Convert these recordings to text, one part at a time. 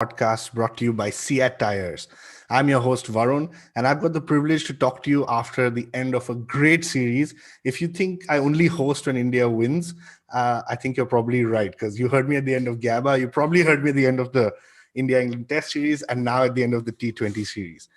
Podcast brought to you by CEAT Tires. I'm your host, Varun, and I've got the privilege to talk to you after the end of a great series. If you think I only host when India wins, I think you're probably right because you heard me at the end of GABA. You probably heard me at the end of the India-England Test series and now at the end of the T20 series.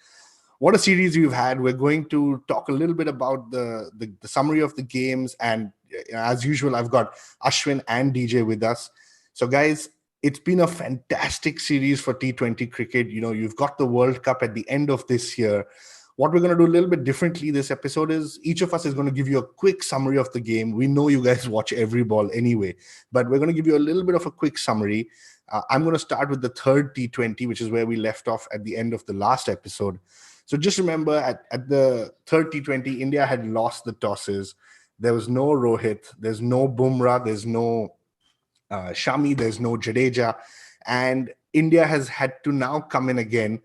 What a series we've had. We're going to talk a little bit about the summary of the games. And as usual, I've got Ashwin and DJ with us. So, guys, it's been a fantastic series for T20 cricket. You know, you've got the World Cup at the end of this year. What we're going to do a little bit differently this episode is each of us is going to give you a quick summary of the game. We know you guys watch every ball anyway, but we're going to give you a little bit of a quick summary. I'm going to start with the third T20, which is where we left off at the end of the last episode. So just remember at the third T20, India had lost the tosses. There was no Rohit, there's no Bumrah, there's no Shami, there's no Jadeja. And India has had to now come in again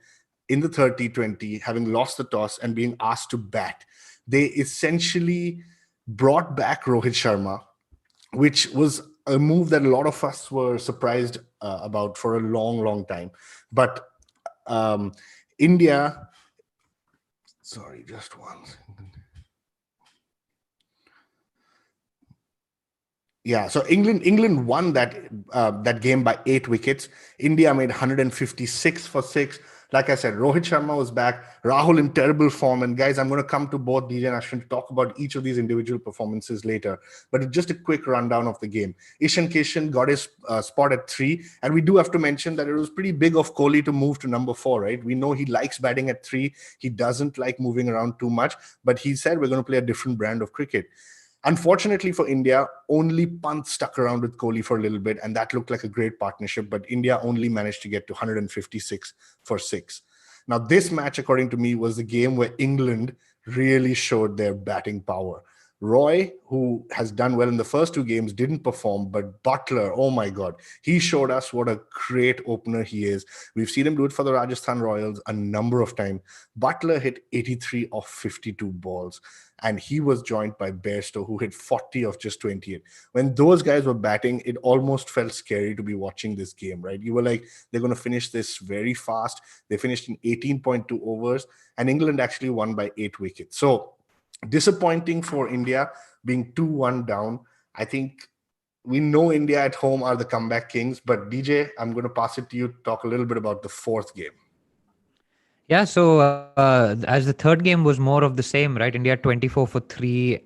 in the third T20, having lost the toss and being asked to bat. They essentially brought back Rohit Sharma, which was a move that a lot of us were surprised about for a long, long time. But India... Sorry, just one second. Yeah, so England won that game by 8 wickets. India made 156 for 6. Like I said, Rohit Sharma was back. Rahul in terrible form. And guys, I'm going to come to both DJ and Ashwin to talk about each of these individual performances later. But just a quick rundown of the game. Ishaan Kishan got his spot at 3. And we do have to mention that it was pretty big of Kohli to move to number 4, right? We know he likes batting at 3. He doesn't like moving around too much. But he said we're going to play a different brand of cricket. Unfortunately for India, only Pant stuck around with Kohli for a little bit, and that looked like a great partnership, but India only managed to get to 156 for 6. Now, this match, according to me, was the game where England really showed their batting power. Roy, who has done well in the first 2 games, didn't perform, but Butler, oh my God, he showed us what a great opener he is. We've seen him do it for the Rajasthan Royals a number of times. Butler hit 83 of 52 balls, and he was joined by Bairstow, who hit 40 of just 28. When those guys were batting, it almost felt scary to be watching this game, right? You were like, they're going to finish this very fast. They finished in 18.2 overs, and England actually won by 8 wickets. So, disappointing for India being 2-1 down. I think we know India at home are the comeback kings, but DJ, I'm going to pass it to you to talk a little bit about the fourth game. Yeah, so as the third game was more of the same, right? India 24 for 3.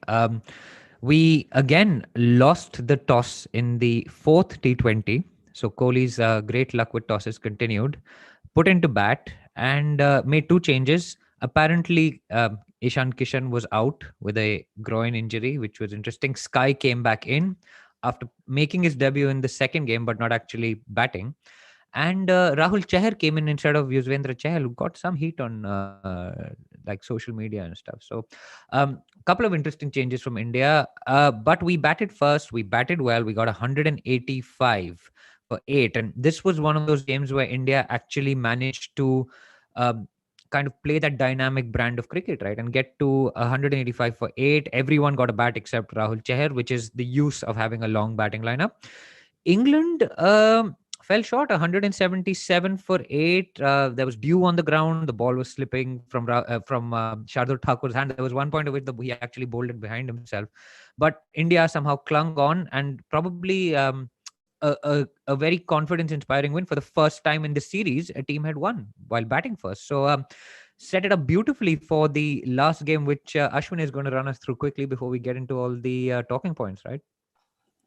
We again lost the toss in the fourth T20. So Kohli's great luck with tosses continued, put into bat and made 2 changes. Apparently, Ishaan Kishan was out with a groin injury, which was interesting. Sky came back in after making his debut in the second game, but not actually batting. And Rahul Chahar came in instead of Yuzvendra Chahal, who got some heat on like social media and stuff. So, couple of interesting changes from India. But we batted first. We batted well. We got 185 for 8, and this was one of those games where India actually managed to um, kind of play that dynamic brand of cricket, right, and get to 185 for 8. Everyone got a bat except Rahul Chahar, which is the use of having a long batting lineup. England fell short, 177 for 8. There was dew on the ground. The ball was slipping from Shardul Thakur's hand. There was one point of it that he actually bowled it behind himself. But India somehow clung on, and probably a very confidence-inspiring win. For the first time in the series, a team had won while batting first. So set it up beautifully for the last game, which Ashwin is going to run us through quickly before we get into all the talking points, right?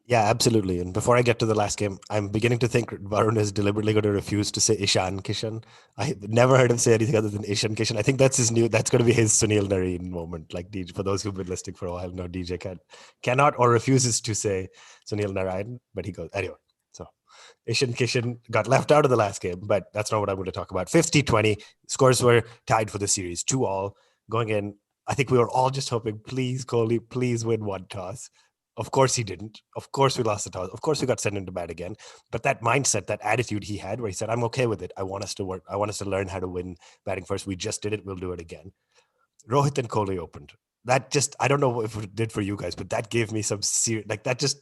Yeah, absolutely. And before I get to the last game, I'm beginning to think Varun is deliberately going to refuse to say Ishaan Kishan. I never heard him say anything other than Ishaan Kishan. I think that's that's going to be his Sunil Narine moment. Like DJ, for those who've been listening for a while, no, DJ cannot or refuses to say Sunil Narine, but he goes anyway. So Ishaan Kishan got left out of the last game, but that's not what I'm going to talk about. 50-20, scores were tied for the series, 2-2 going in. I think we were all just hoping, please, Kohli, please win one toss. Of course he didn't. Of course we lost the toss. Of course we got sent into bat again. But that mindset, that attitude he had where he said, I'm okay with it. I want us to work. I want us to learn how to win batting first. We just did it. We'll do it again. Rohit and Kohli opened. That just, I don't know if it did for you guys, but that gave me some serious, like that just,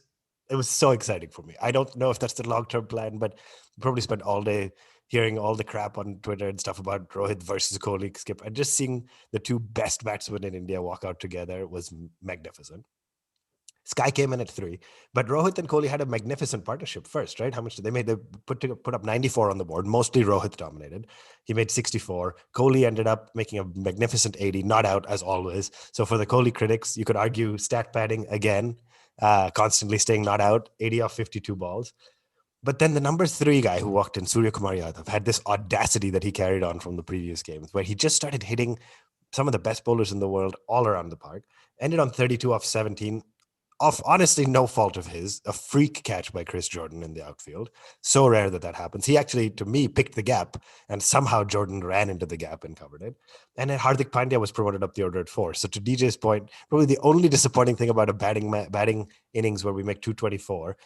it was so exciting for me. I don't know if that's the long-term plan, but probably spent all day hearing all the crap on Twitter and stuff about Rohit versus Kohli skip, and just seeing the two best batsmen in India walk out together was magnificent. Sky came in at 3, but Rohit and Kohli had a magnificent partnership first, right? How much did they made? They put up 94 on the board. Mostly Rohit dominated. He made 64. Kohli ended up making a magnificent 80, not out as always. So for the Kohli critics, you could argue stat padding again, constantly staying not out, 80 off 52 balls. But then the number 3 guy who walked in, Surya Kumar Yadav, had this audacity that he carried on from the previous games, where he just started hitting some of the best bowlers in the world all around the park. Ended on 32 off 17. Of honestly no fault of his, a freak catch by Chris Jordan in the outfield. So rare that happens. He actually, to me, picked the gap, and somehow Jordan ran into the gap and covered it. And then Hardik Pandya was promoted up the order at 4. So to DJ's point, probably the only disappointing thing about a batting innings where we make 224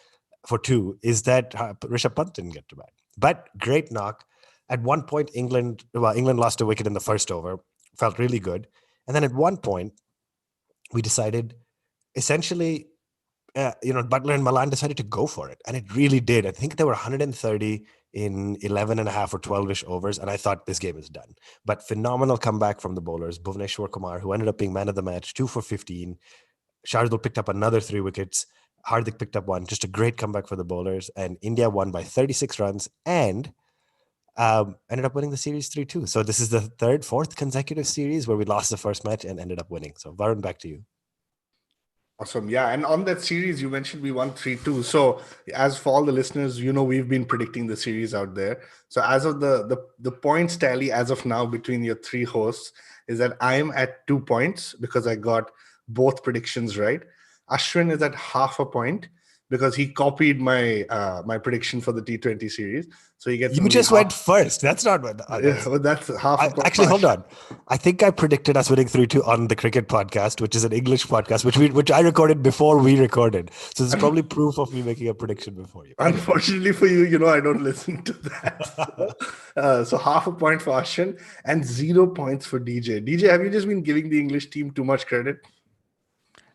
for 2 is that Rishabh Pant didn't get to bat. But great knock. At one point, England lost a wicket in the first over. Felt really good. And then at one point, we decided, essentially, Butler and Malan decided to go for it. And it really did. I think they were 130 in 11 and a half or 12-ish overs. And I thought this game is done. But phenomenal comeback from the bowlers. Bhuvaneshwar Kumar, who ended up being man of the match, 2 for 15. Shardul picked up another 3 wickets. Hardik picked up 1. Just a great comeback for the bowlers. And India won by 36 runs and ended up winning the series 3-2. So this is the fourth consecutive series where we lost the first match and ended up winning. So Varun, back to you. Awesome. Yeah. And on that series, you mentioned we won 3-2. So as for all the listeners, we've been predicting the series out there. So as of the points tally as of now between your 3 hosts is that I'm at 2 points because I got both predictions right. Ashwin is at half a point because he copied my my prediction for the T20 series. So he gets. You just went first. That's not what. That's half a point. Actually, hold on. I think I predicted us winning 3-2 on the Cricket Podcast, which is an English podcast, which I recorded before we recorded. So it's probably proof of me making a prediction before you. Unfortunately for you, I don't listen to that. So half a point for Ashwin and 0 points for DJ. DJ, have you just been giving the English team too much credit?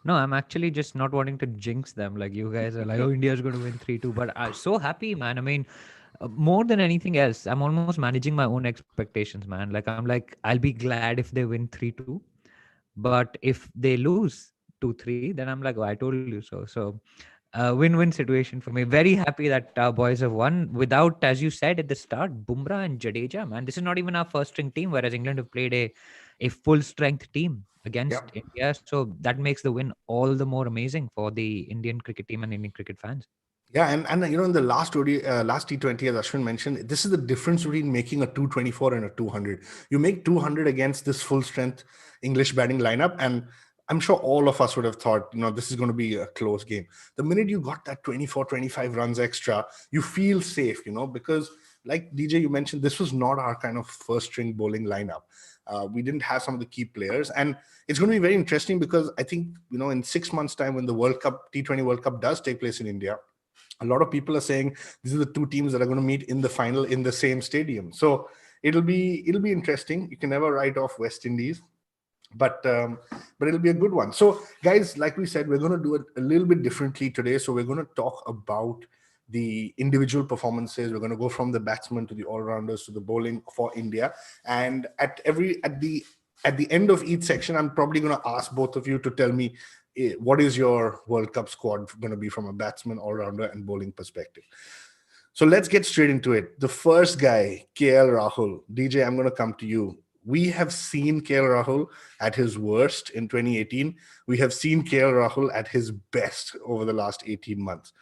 No, I'm actually just not wanting to jinx them. Like, you guys are like, oh, India's going to win 3-2. But I'm so happy, man. I mean, more than anything else, I'm almost managing my own expectations, man. Like, I'm like, I'll be glad if they win 3-2. But if they lose 2-3, then I'm like, oh, I told you so. So win-win situation for me. Very happy that our boys have won without, as you said at the start, Bumrah and Jadeja, man. This is not even our first string team, whereas England have played a full strength team against India. So that makes the win all the more amazing for the Indian cricket team and Indian cricket fans. Yeah, and in the last last T20, as Ashwin mentioned, this is the difference between making a 224 and a 200. You make 200 against this full strength English batting lineup, and I'm sure all of us would have thought, this is going to be a close game. The minute you got that 24, 25 runs extra, you feel safe, because like DJ, you mentioned, this was not our kind of first string bowling lineup. We didn't have some of the key players, and it's going to be very interesting because I think, in 6 months' time, when the T20 World Cup does take place in India, a lot of people are saying these are the 2 teams that are going to meet in the final in the same stadium. So it'll be interesting. You can never write off West Indies, but it'll be a good one. So guys, like we said, we're going to do it a little bit differently today. So we're going to talk about the individual performances. We're going to go from the batsmen to the all-rounders to the bowling for India. And at the end of each section, I'm probably going to ask both of you to tell me what is your World Cup squad going to be from a batsman, all-rounder, and bowling perspective. So let's get straight into it. The first guy, KL Rahul. DJ, I'm going to come to you. We have seen KL Rahul at his worst in 2018. We have seen KL Rahul at his best over the last 18 months.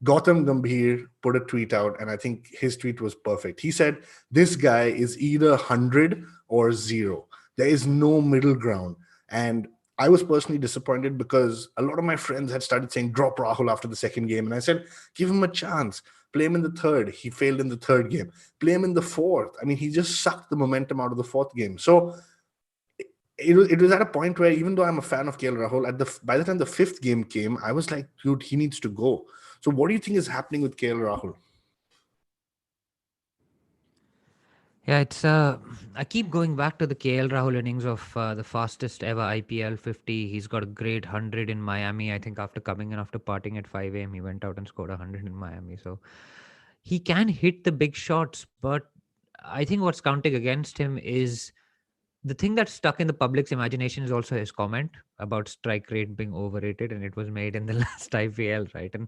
Gautam Gambhir put a tweet out, and I think his tweet was perfect. He said, this guy is either 100 or 0. There is no middle ground. And I was personally disappointed because a lot of my friends had started saying, drop Rahul after the second game. And I said, give him a chance. Play him in the third. He failed in the third game. Play him in the fourth. I mean, he just sucked the momentum out of the fourth game. So it was at a point where, even though I'm a fan of KL Rahul, by the time the fifth game came, I was like, dude, he needs to go. So what do you think is happening with KL Rahul? Yeah, I keep going back to the KL Rahul innings of the fastest ever IPL 50. He's got a great 100 in Miami. I think after coming in after partying at 5 a.m., he went out and scored 100 in Miami. So he can hit the big shots, but I think what's counting against him is the thing that stuck in the public's imagination is also his comment about strike rate being overrated, and it was made in the last IPL, right? And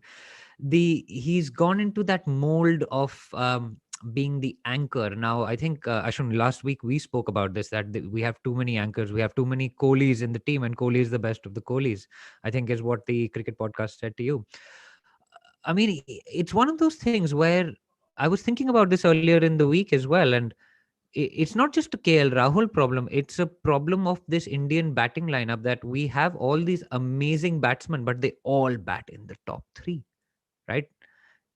he's gone into that mold of being the anchor. Now, I think Ashwin, last week we spoke about this, that we have too many anchors, we have too many Kohlis in the team, and Kohli is the best of the Kohlis, I think is what the cricket podcast said to you. I mean, it's one of those things where I was thinking about this earlier in the week as well, and it's not just a KL Rahul problem. It's a problem of this Indian batting lineup, that we have all these amazing batsmen, but they all bat in the top three, right?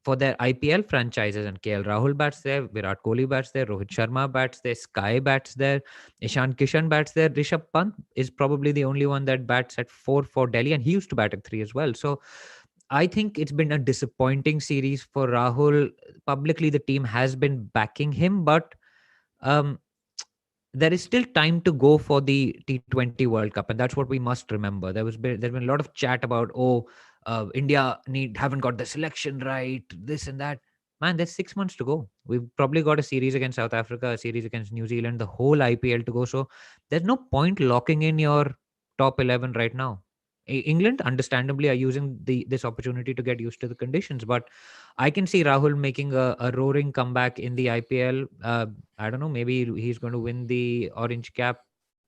For their IPL franchises, and KL Rahul bats there, Virat Kohli bats there, Rohit Sharma bats there, Sky bats there, Ishaan Kishan bats there, Rishabh Pant is probably the only one that bats at 4 for Delhi, and he used to bat at 3 as well. So I think it's been a disappointing series for Rahul. Publicly, the team has been backing him, but um, there is still time to go for the T20 World Cup, and that's what we must remember. There's been a lot of chat about, India haven't got the selection right, this and that. Man, there's 6 months to go. We've probably got a series against South Africa, a series against New Zealand, the whole IPL to go. So there's no point locking in your top 11 right now. England, understandably, are using this opportunity to get used to the conditions, but I can see Rahul making a roaring comeback in the IPL. I don't know, maybe he's going to win the orange cap,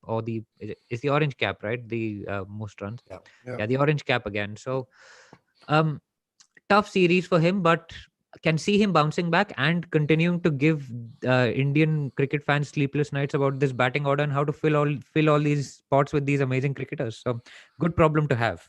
or it's the orange cap, right? The most runs. Yeah. Yeah, the orange cap again. So um, tough series for him, but can see him bouncing back and continuing to give Indian cricket fans sleepless nights about this batting order and how to fill all these spots with these amazing cricketers. So good problem to have.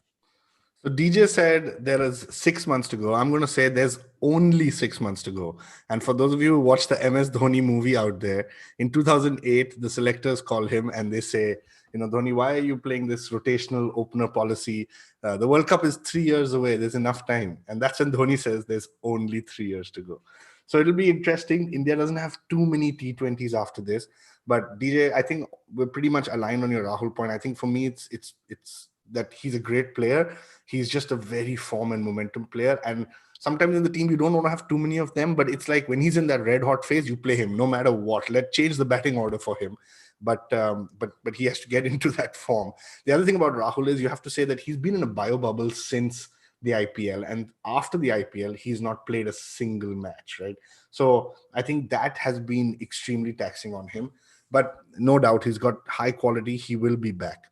So DJ said there is 6 months to go. I'm going to say there's only 6 months to go. And for those of you who watch the MS Dhoni movie out there, in 2008, the selectors call him and they say, Dhoni, why are you playing this rotational opener policy? The World Cup is 3 years away. There's enough time. And that's when Dhoni says there's only 3 years to go. So it'll be interesting. India doesn't have too many T20s after this. But DJ, I think we're pretty much aligned on your Rahul point. I think for me, it's that he's a great player. He's just a very form and momentum player. And sometimes in the team, you don't want to have too many of them, but it's like when he's in that red hot phase, you play him no matter what. Let's change the batting order for him. But he has to get into that form. The other thing about Rahul is you have to say that he's been in a bio bubble since the IPL, and after the IPL, he's not played a single match, right? So I think that has been extremely taxing on him. But no doubt he's got high quality. He will be back.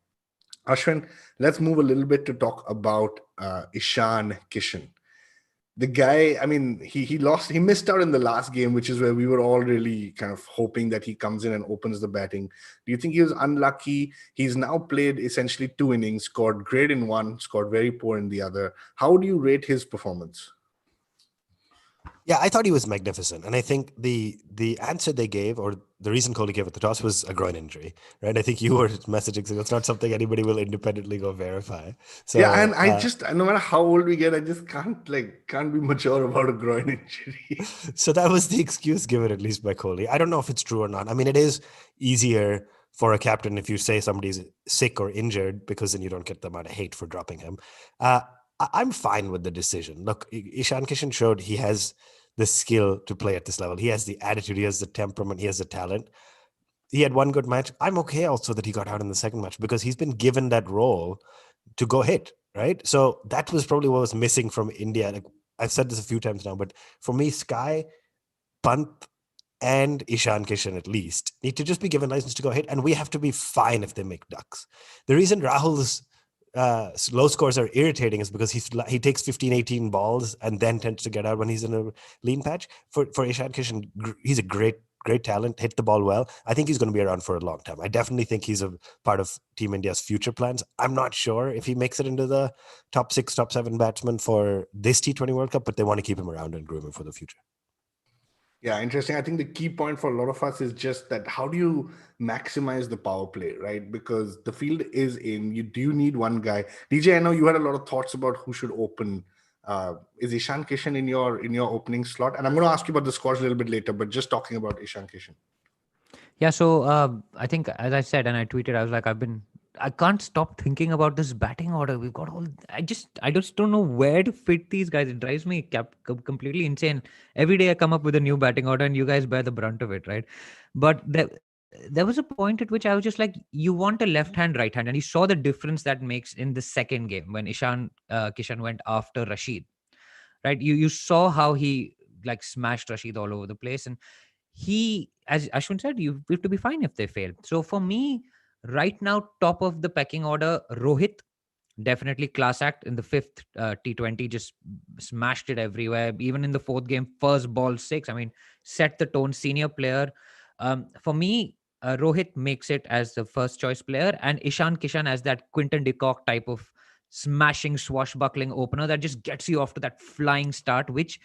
Ashwin, let's move a little bit to talk about Ishaan Kishan. The guy, I mean, he missed out in the last game, which is where we were all really kind of hoping that he comes in and opens the batting. Do you think he was unlucky? He's now played essentially 2 innings, scored great in one, scored very poor in the other. How do you rate his performance? Yeah, I thought he was magnificent. And I think the answer they gave, or the reason Kohli gave at the toss, was a groin injury, right? I think you were messaging, so it's not something anybody will independently go verify. So, yeah, and I just, no matter how old we get, I just can't be mature about a groin injury. So that was the excuse given, at least by Kohli. I don't know if it's true or not. I mean, it is easier for a captain if you say somebody's sick or injured, because then you don't get the amount of hate for dropping him. I'm fine with the decision. Look, Ishaan Kishan showed he has the skill to play at this level. He has the attitude, he has the temperament, he has the talent. He had one good match. I'm okay also that he got out in the second match, because he's been given that role to go hit, right? So that was probably what was missing from India. Like, I've said this a few times now, but for me, Sky, Pant, and Ishaan Kishan at least need to just be given license to go hit, and we have to be fine if they make ducks. The reason Rahul's low scores are irritating is because he takes 15, 18 balls and then tends to get out when he's in a lean patch. For Ishaan Kishan, he's a great talent, hit the ball well. I think he's going to be around for a long time. I definitely think he's a part of Team India's future plans. I'm not sure if he makes it into the top 6, top 7 batsmen for this T20 World Cup, but they want to keep him around and groom him for the future. Yeah, interesting. I think the key point for a lot of us is just that how do you maximize the power play, right? Because the field is in. You do need one guy. DJ, I know you had a lot of thoughts about who should open. Is Ishaan Kishan in your opening slot? And I'm going to ask you about the scores a little bit later, but just talking about Ishaan Kishan. Yeah, so I think, as I said, and I tweeted, I was like, I've been I can't stop thinking about this batting order. We've got all. I just don't know where to fit these guys. It drives me completely insane. Every day I come up with a new batting order, and you guys bear the brunt of it, right? But there was a point at which I was just like, you want a left hand, right hand, and you saw the difference that makes in the second game when Ishaan Kishan went after Rashid, right? You saw how he like smashed Rashid all over the place, and he, as Ashwin said, you have to be fine if they fail. So for me, right now, top of the pecking order, Rohit, definitely class act in the fifth T20, just smashed it everywhere. Even in the fourth game, first ball six. I mean, set the tone, senior player. For me, Rohit makes it as the first choice player, and Ishaan Kishan as that Quinton de Kock type of smashing, swashbuckling opener that just gets you off to that flying start, which,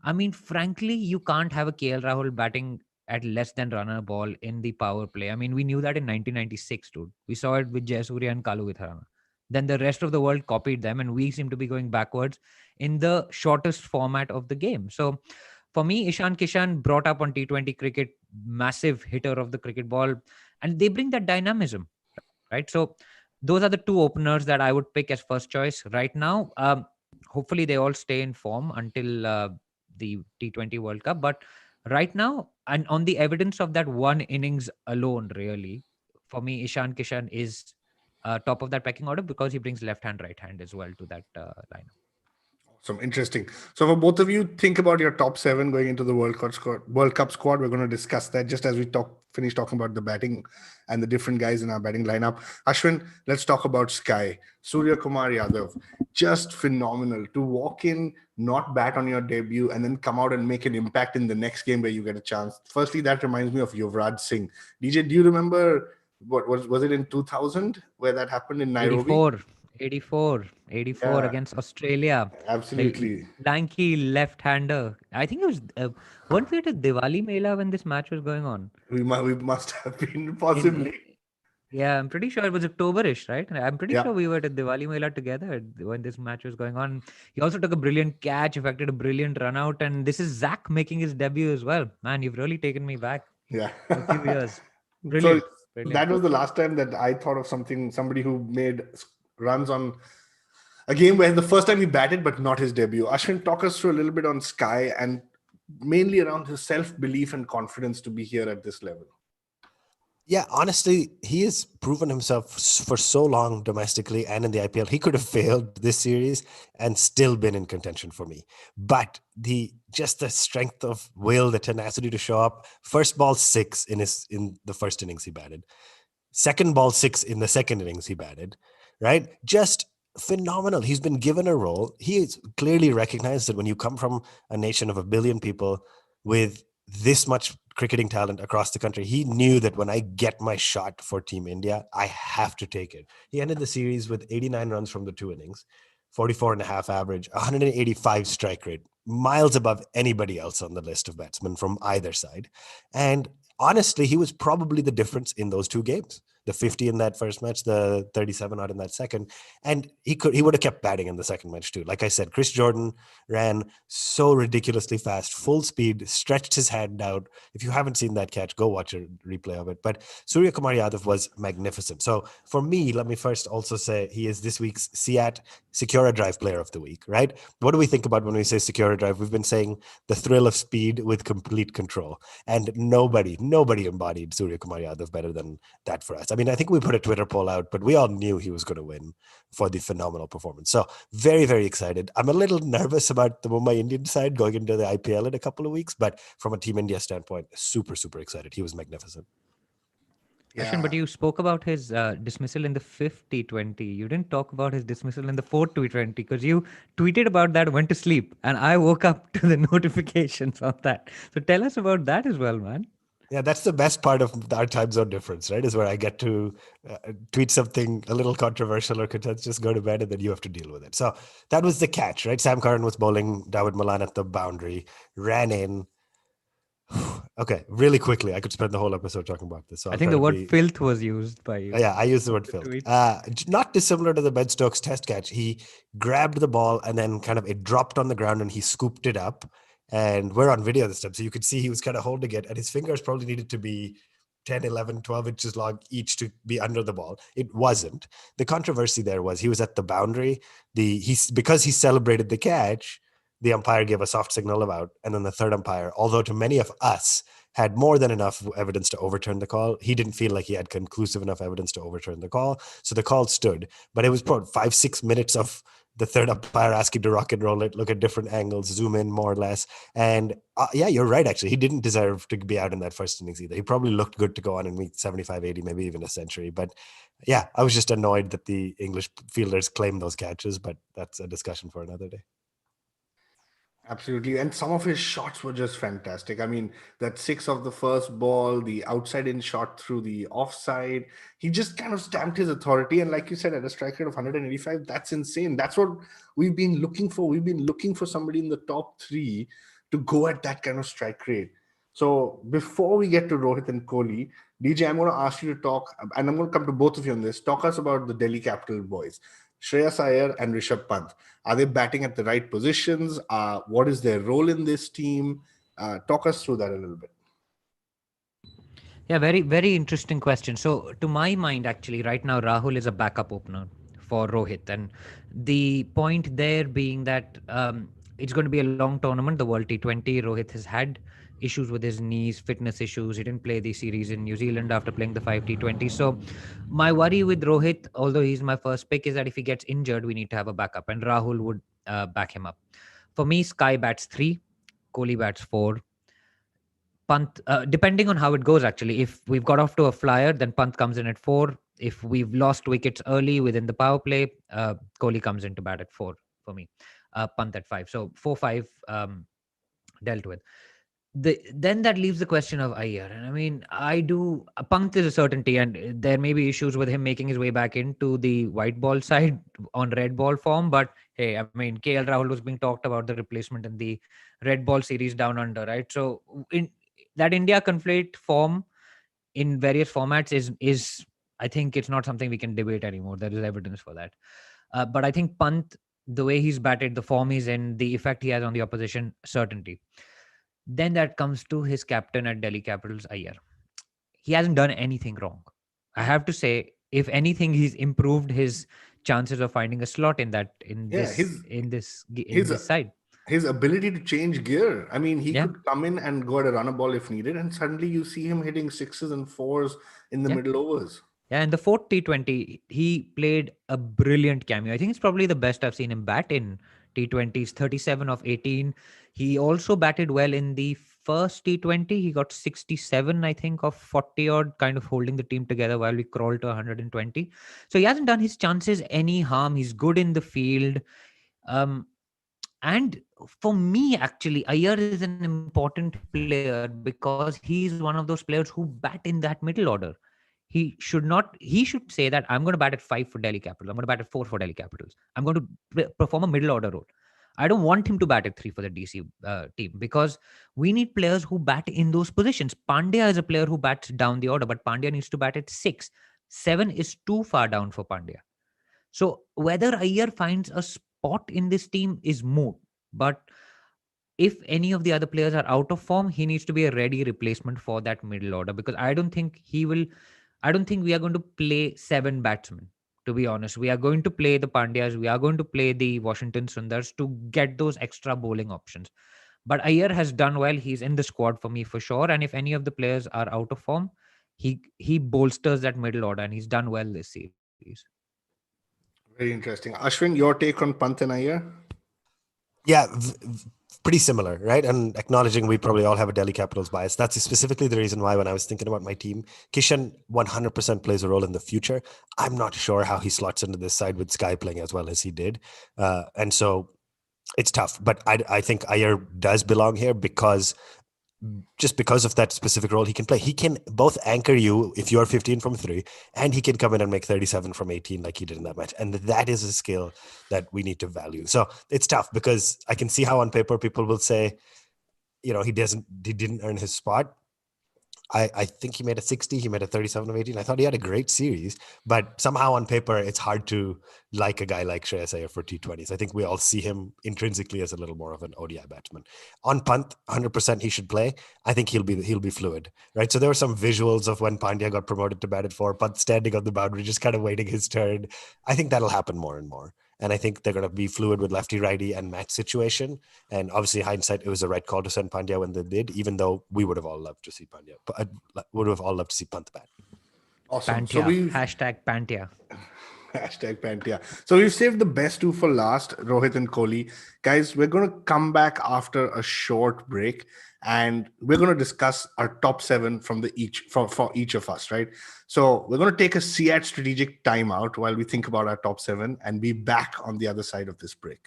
I mean, frankly, you can't have a KL Rahul batting at less than run a ball in the power play. I mean, we knew that in 1996, dude. We saw it with Jayasuriya and Kalu Vitharana. Then the rest of the world copied them, and we seem to be going backwards in the shortest format of the game. So for me, Ishaan Kishan, brought up on T20 cricket, massive hitter of the cricket ball, and they bring that dynamism, right? So those are the two openers that I would pick as first choice right now. Hopefully they all stay in form until the T20 World Cup. But right now, and on the evidence of that one innings alone, really, for me, Ishaan Kishan is top of that pecking order because he brings left hand, right hand as well to that lineup. Some interesting. So for both of you, think about your top seven going into the World Cup squad. World Cup squad. We're going to discuss that just as we finish talking about the batting and the different guys in our batting lineup. Ashwin, let's talk about Sky. Surya Kumar Yadav, just phenomenal to walk in, not bat on your debut, and then come out and make an impact in the next game where you get a chance. Firstly, that reminds me of Yuvraj Singh. DJ, do you remember what was it in 2000 where that happened in Nairobi? 84, 84 Yeah, against Australia. The absolutely. lanky left-hander. I think it was, weren't we at a Diwali Mela when this match was going on? We must have been In possibly. Yeah, I'm pretty sure it was Octoberish, right? And I'm pretty Yeah, sure we were at a Diwali Mela together when this match was going on. He also took a brilliant catch, effected a brilliant run out, and this is Zach making his debut as well. Man, you've really taken me back yeah. a few years. So Brilliant, brilliant. that was the last time that I thought of somebody who made runs on a game where the first time he batted, but not his debut. Ashwin, talk us through a little bit on Sky and mainly around his self belief and confidence to be here at this level. Yeah, honestly, he has proven himself for so long domestically and in the IPL. He could have failed this series and still been in contention for me. But the strength of will, the tenacity to show up. First ball six in the first innings he batted. Second ball six in the second innings he batted. Right, just phenomenal. He's been given a role. He is clearly recognized that when you come from a nation of 1 billion people with this much cricketing talent across the country, he knew that when I get my shot for Team India, I have to take it. He ended the series with 89 runs from the two innings, 44 and a half average, 185 strike rate, miles above anybody else on the list of batsmen from either side. And honestly, he was probably the difference in those two games. The 50 in that first match, the 37 out in that second. And he would have kept batting in the second match too. Like I said, Chris Jordan ran so ridiculously fast, full speed, stretched his hand out. If you haven't seen that catch, go watch a replay of it. But Surya Kumar Yadav was magnificent. So for me, let me first also say he is this week's CEAT SecuraDrive Player of the Week, right? What do we think about when we say SecuraDrive? We've been saying the thrill of speed with complete control. And nobody embodied Surya Kumar Yadav better than that for us. I mean, I think we put a Twitter poll out, but we all knew he was going to win for the phenomenal performance. So very, very excited. I'm a little nervous about the Mumbai Indian side going into the IPL in a couple of weeks, but from a Team India standpoint, super, super excited. He was magnificent. Ashwin, but you spoke about his dismissal in the fifth T20. You didn't talk about his dismissal in the fourth T20 because you tweeted about that, went to sleep, and I woke up to the notifications of that. So tell us about that as well, man. Yeah, that's the best part of our time zone difference, right? Is where I get to tweet something a little controversial or contentious, just go to bed, and then you have to deal with it. So that was the catch, right? Sam Curran was bowling Dawood Malan at the boundary, ran in. Okay, really quickly. I could spend the whole episode talking about this. So I think the word filth was used by you. Yeah, I use the word filth. Not dissimilar to the Ben Stokes test catch. He grabbed the ball and then kind of it dropped on the ground and he scooped it up. And we're on video this time, so you could see he was kind of holding it, and his fingers probably needed to be 10, 11, 12 inches long each to be under the ball. It wasn't. The controversy there was he was at the boundary. Because he celebrated the catch, the umpire gave a soft signal of out. And then the third umpire, although to many of us had more than enough evidence to overturn the call, he didn't feel like he had conclusive enough evidence to overturn the call. So the call stood. But it was probably 5-6 minutes of the third umpire asking to rock and roll it, look at different angles, zoom in more or less. And yeah, you're right, actually. He didn't deserve to be out in that first innings either. He probably looked good to go on in week 75, 80, maybe even a century. But yeah, I was just annoyed that the English fielders claimed those catches, but that's a discussion for another day. Absolutely. And some of his shots were just fantastic. I mean, that six of the first ball, the outside in shot through the offside, he just kind of stamped his authority. And like you said, at a strike rate of 185, that's insane. That's what we've been looking for. We've been looking for somebody in the top three to go at that kind of strike rate. So before we get to Rohit and Kohli, DJ, I'm going to ask you to talk, and I'm going to come to both of you on this. Talk us about the Delhi Capital boys, Shreyas Iyer and Rishabh Pant. Are they batting at the right positions? What is their role in this team? Talk us through that a little bit. Yeah, very, very interesting question. So, to my mind, actually, right now, Rahul is a backup opener for Rohit. And the point there being that it's going to be a long tournament, the World T20. Rohit has had issues with his knees, fitness issues. He didn't play the series in New Zealand after playing the 5 T20s. So, my worry with Rohit, although he's my first pick, is that if he gets injured, we need to have a backup. And Rahul would back him up. For me, Sky bats 3, Kohli bats 4. Pant, depending on how it goes, actually, if we've got off to a flyer, then Pant comes in at 4. If we've lost wickets early within the power play, Kohli comes in to bat at 4 for me. Pant at 5. So 4-5 dealt with. Then that leaves the question of Iyer. And I mean, Pant is a certainty, and there may be issues with him making his way back into the white ball side on red ball form. But hey, I mean, KL Rahul was being talked about the replacement in the red ball series down under, right? So in that India conflate form in various formats is I think it's not something we can debate anymore. There is evidence for that. But I think Pant, the way he's batted, the form he's in, the effect he has on the opposition, certainty. Then that comes to his captain at Delhi Capitals, Iyer. He hasn't done anything wrong. I have to say, if anything, he's improved his chances of finding a slot in this side. His ability to change gear. I mean, he Yeah. could come in and go at a runner ball if needed, and suddenly you see him hitting 6s and 4s in the middle overs. Yeah, and the 4th T20, he played a brilliant cameo. I think it's probably the best I've seen him bat in T20s, 37 of 18. He also batted well in the first T20. He got 67, I think, of 40 odd, kind of holding the team together while we crawled to 120. So he hasn't done his chances any harm. He's good in the field. And for me, actually, Iyer is an important player because he's one of those players who bat in that middle order. He should say that I'm going to bat at 5 for Delhi Capitals. I'm going to bat at 4 for Delhi Capitals. I'm going to perform a middle order role. I don't want him to bat at 3 for the DC team because we need players who bat in those positions. Pandya is a player who bats down the order, but Pandya needs to bat at 6. 7 is too far down for Pandya. So whether Iyer finds a spot in this team is moot. But if any of the other players are out of form, he needs to be a ready replacement for that middle order because I don't think we are going to play 7 batsmen. To be honest, we are going to play the Pandyas. We are going to play the Washington Sundars to get those extra bowling options. But Iyer has done well. He's in the squad for me for sure. And if any of the players are out of form, he bolsters that middle order and he's done well this series. Very interesting. Ashwin, your take on Pant and Iyer? Yeah, pretty similar, right? And acknowledging we probably all have a Delhi Capitals bias. That's specifically the reason why when I was thinking about my team, Kishan 100% plays a role in the future. I'm not sure how he slots into this side with Sky playing as well as he did. And so it's tough. But I think Iyer does belong here because of that specific role he can play. He can both anchor you if you're 15 from 3, and he can come in and make 37 from 18 like he did in that match. And that is a skill that we need to value. So it's tough because I can see how on paper people will say, he didn't earn his spot. I think he made a 60, he made a 37 of 18. I thought he had a great series, but somehow on paper, it's hard to like a guy like Shreyas Iyer for T20s. I think we all see him intrinsically as a little more of an ODI batsman. On punt, 100% he should play. I think he'll be fluid, right? So there were some visuals of when Pandya got promoted to bat at 4, punt standing on the boundary, just kind of waiting his turn. I think that'll happen more and more. And I think they're going to be fluid with lefty-righty and match situation. And obviously, hindsight, it was the right call to send Pandya when they did, even though we would have all loved to see Pandya. Would have all loved to see Pant bat. Awesome. Pantia. Hashtag Pantia. Hashtag Pantia. So we've saved the best two for last, Rohit and Kohli. Guys, we're going to come back after a short break and we're going to discuss our top 7 from for each of us, right? So we're going to take a CEAT strategic timeout while we think about our top 7 and be back on the other side of this break.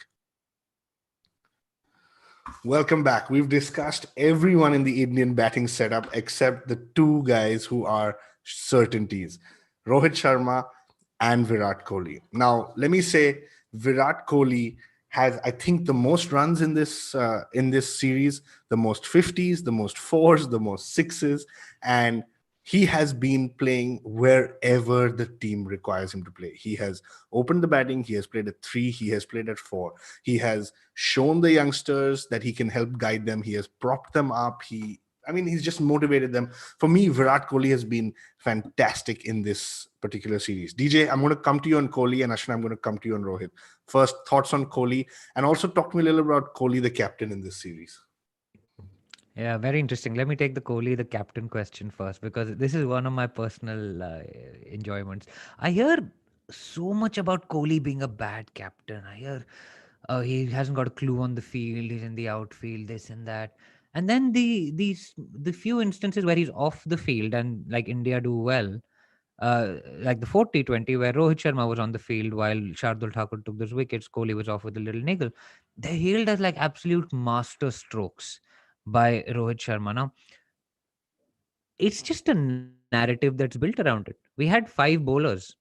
Welcome back. We've discussed everyone in the Indian batting setup except the two guys who are certainties, Rohit Sharma and Virat Kohli. Now, let me say Virat Kohli has, I think, the most runs in this series, the most 50s, the most 4s, the most 6s, and he has been playing wherever the team requires him to play. He has opened the batting. He has played at 3. He has played at 4. He has shown the youngsters that he can help guide them. He has propped them up. He's just motivated them. For me, Virat Kohli has been fantastic in this particular series. DJ, I'm going to come to you on Kohli, and Ashwin, I'm going to come to you on Rohit. First, thoughts on Kohli, and also talk to me a little about Kohli, the captain in this series. Yeah, very interesting. Let me take the Kohli, the captain question first, because this is one of my personal enjoyments. I hear so much about Kohli being a bad captain. I hear he hasn't got a clue on the field, he's in the outfield, this and that. And then the few instances where he's off the field and like India do well, like the 4th T20 where Rohit Sharma was on the field while Shardul Thakur took those wickets, Kohli was off with a little niggle. They're hailed as like absolute master strokes by Rohit Sharma. Now, it's just a narrative that's built around it. We had 5 bowlers.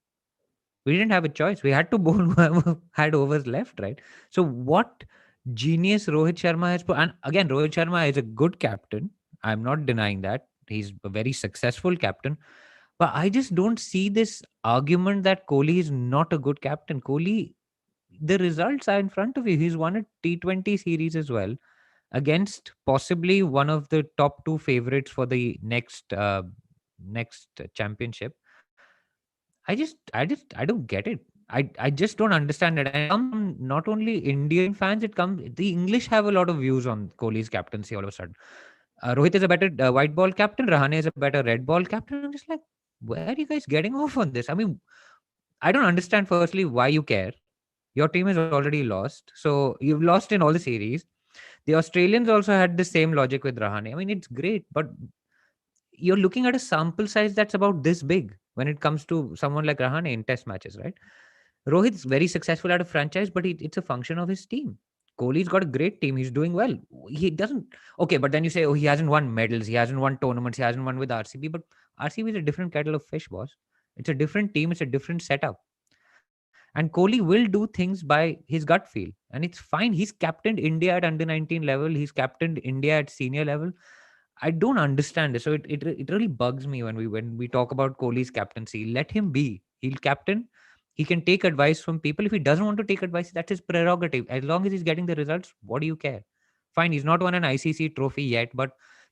We didn't have a choice. We had to bowl whoever had overs left, right? So what genius Rohit Sharma has put, and again, Rohit Sharma is a good captain. I'm not denying that. He's a very successful captain. But I just don't see this argument that Kohli is not a good captain. Kohli, the results are in front of you. He's won a T20 series as well against possibly one of the top 2 favorites for the next championship. I don't get it. I just don't understand it. And it comes from not only Indian fans, the English have a lot of views on Kohli's captaincy all of a sudden. Rohit is a better white ball captain. Rahane is a better red ball captain. I'm just like, where are you guys getting off on this? I mean, I don't understand firstly why you care. Your team is already lost. So you've lost in all the series. The Australians also had the same logic with Rahane. I mean, it's great, but you're looking at a sample size that's about this big when it comes to someone like Rahane in test matches, right? Rohit's very successful at a franchise, but it's a function of his team. Kohli's got a great team. He's doing well. He doesn't. Okay, but then you say, oh, he hasn't won medals. He hasn't won tournaments. He hasn't won with RCB. But RCB is a different kettle of fish, boss. It's a different team. It's a different setup. And Kohli will do things by his gut feel. And it's fine. He's captained India at under 19 level. He's captained India at senior level. I don't understand it. So it really bugs me when we talk about Kohli's captaincy. Let him be. He'll captain. He can take advice from people. If he doesn't want to take advice, that's his prerogative. As long as he's getting the results, what do you care? Fine, he's not won an ICC trophy yet, but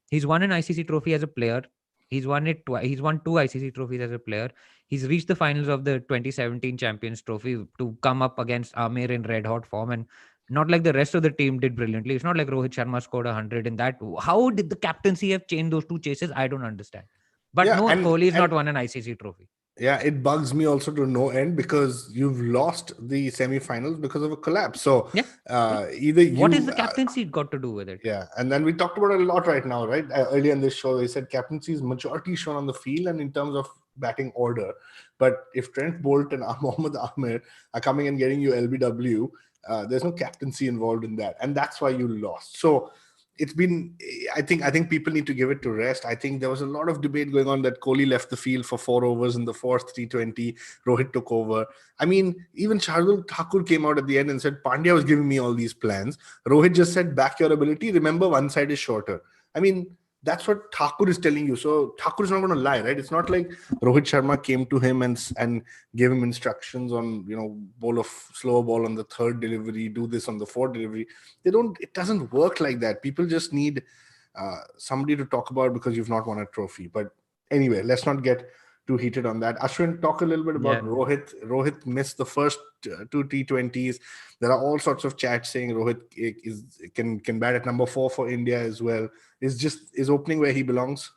he's won an ICC trophy as a player. He's won it twice. He's won 2 ICC trophies as a player. He's reached the finals of the 2017 Champions Trophy to come up against Amir in red hot form, and not like the rest of the team did brilliantly. It's not like Rohit Sharma scored 100 in that. How did the captaincy have changed those 2 chases? I don't understand. But Yeah, no, Kohli is not won an ICC trophy. Yeah, it bugs me also to no end because you've lost the semi-finals because of a collapse. So what is the captaincy got to do with it? Yeah, and then we talked about it a lot right now, right? Earlier in this show, we said captaincy is majority shown on the field and in terms of batting order. But if Trent Bolt and Mohammad Amir are coming and getting you LBW, there's no captaincy involved in that, and that's why you lost. So it's been, I think people need to give it to rest. I think there was a lot of debate going on that Kohli left the field for 4 overs in the 4th T20. Rohit took over. I mean, even Shardul Thakur came out at the end and said, Pandya was giving me all these plans. Rohit just said, back your ability. Remember, one side is shorter. I mean, that's what Thakur is telling you. So Thakur is not going to lie, right? It's not like Rohit Sharma came to him and gave him instructions on, bowl of slow ball on the third delivery, do this on the fourth delivery. It doesn't work like that. People just need somebody to talk about because you've not won a trophy. But anyway, let's not get too heated on that. Ashwin, talk a little bit about Rohit. Rohit missed the first two T20s. There are all sorts of chats saying Rohit can bat at number 4 for India as well. Is opening where he belongs?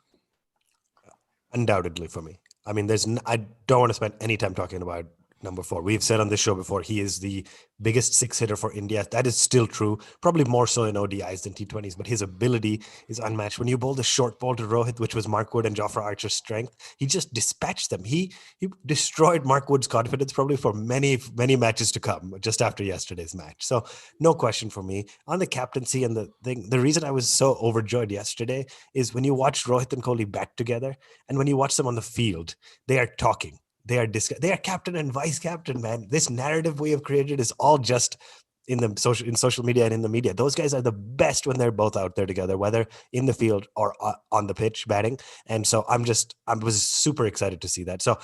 Undoubtedly for me. I mean, I don't want to spend any time talking about number 4. We've said on this show before, he is the biggest six hitter for India. That is still true, probably more so in ODIs than T20s, but his ability is unmatched. When you bowled a short ball to Rohit, which was Mark Wood and Jofra Archer's strength, he just dispatched them. He destroyed Mark Wood's confidence probably for many, many matches to come just after yesterday's match. So no question for me. On the captaincy and the reason I was so overjoyed yesterday is when you watch Rohit and Kohli bat together, and when you watch them on the field, they are talking. They are captain and vice captain, man. This narrative we have created is all just in social media and in the media. Those guys are the best when they're both out there together, whether in the field or on the pitch batting. And so I was super excited to see that. So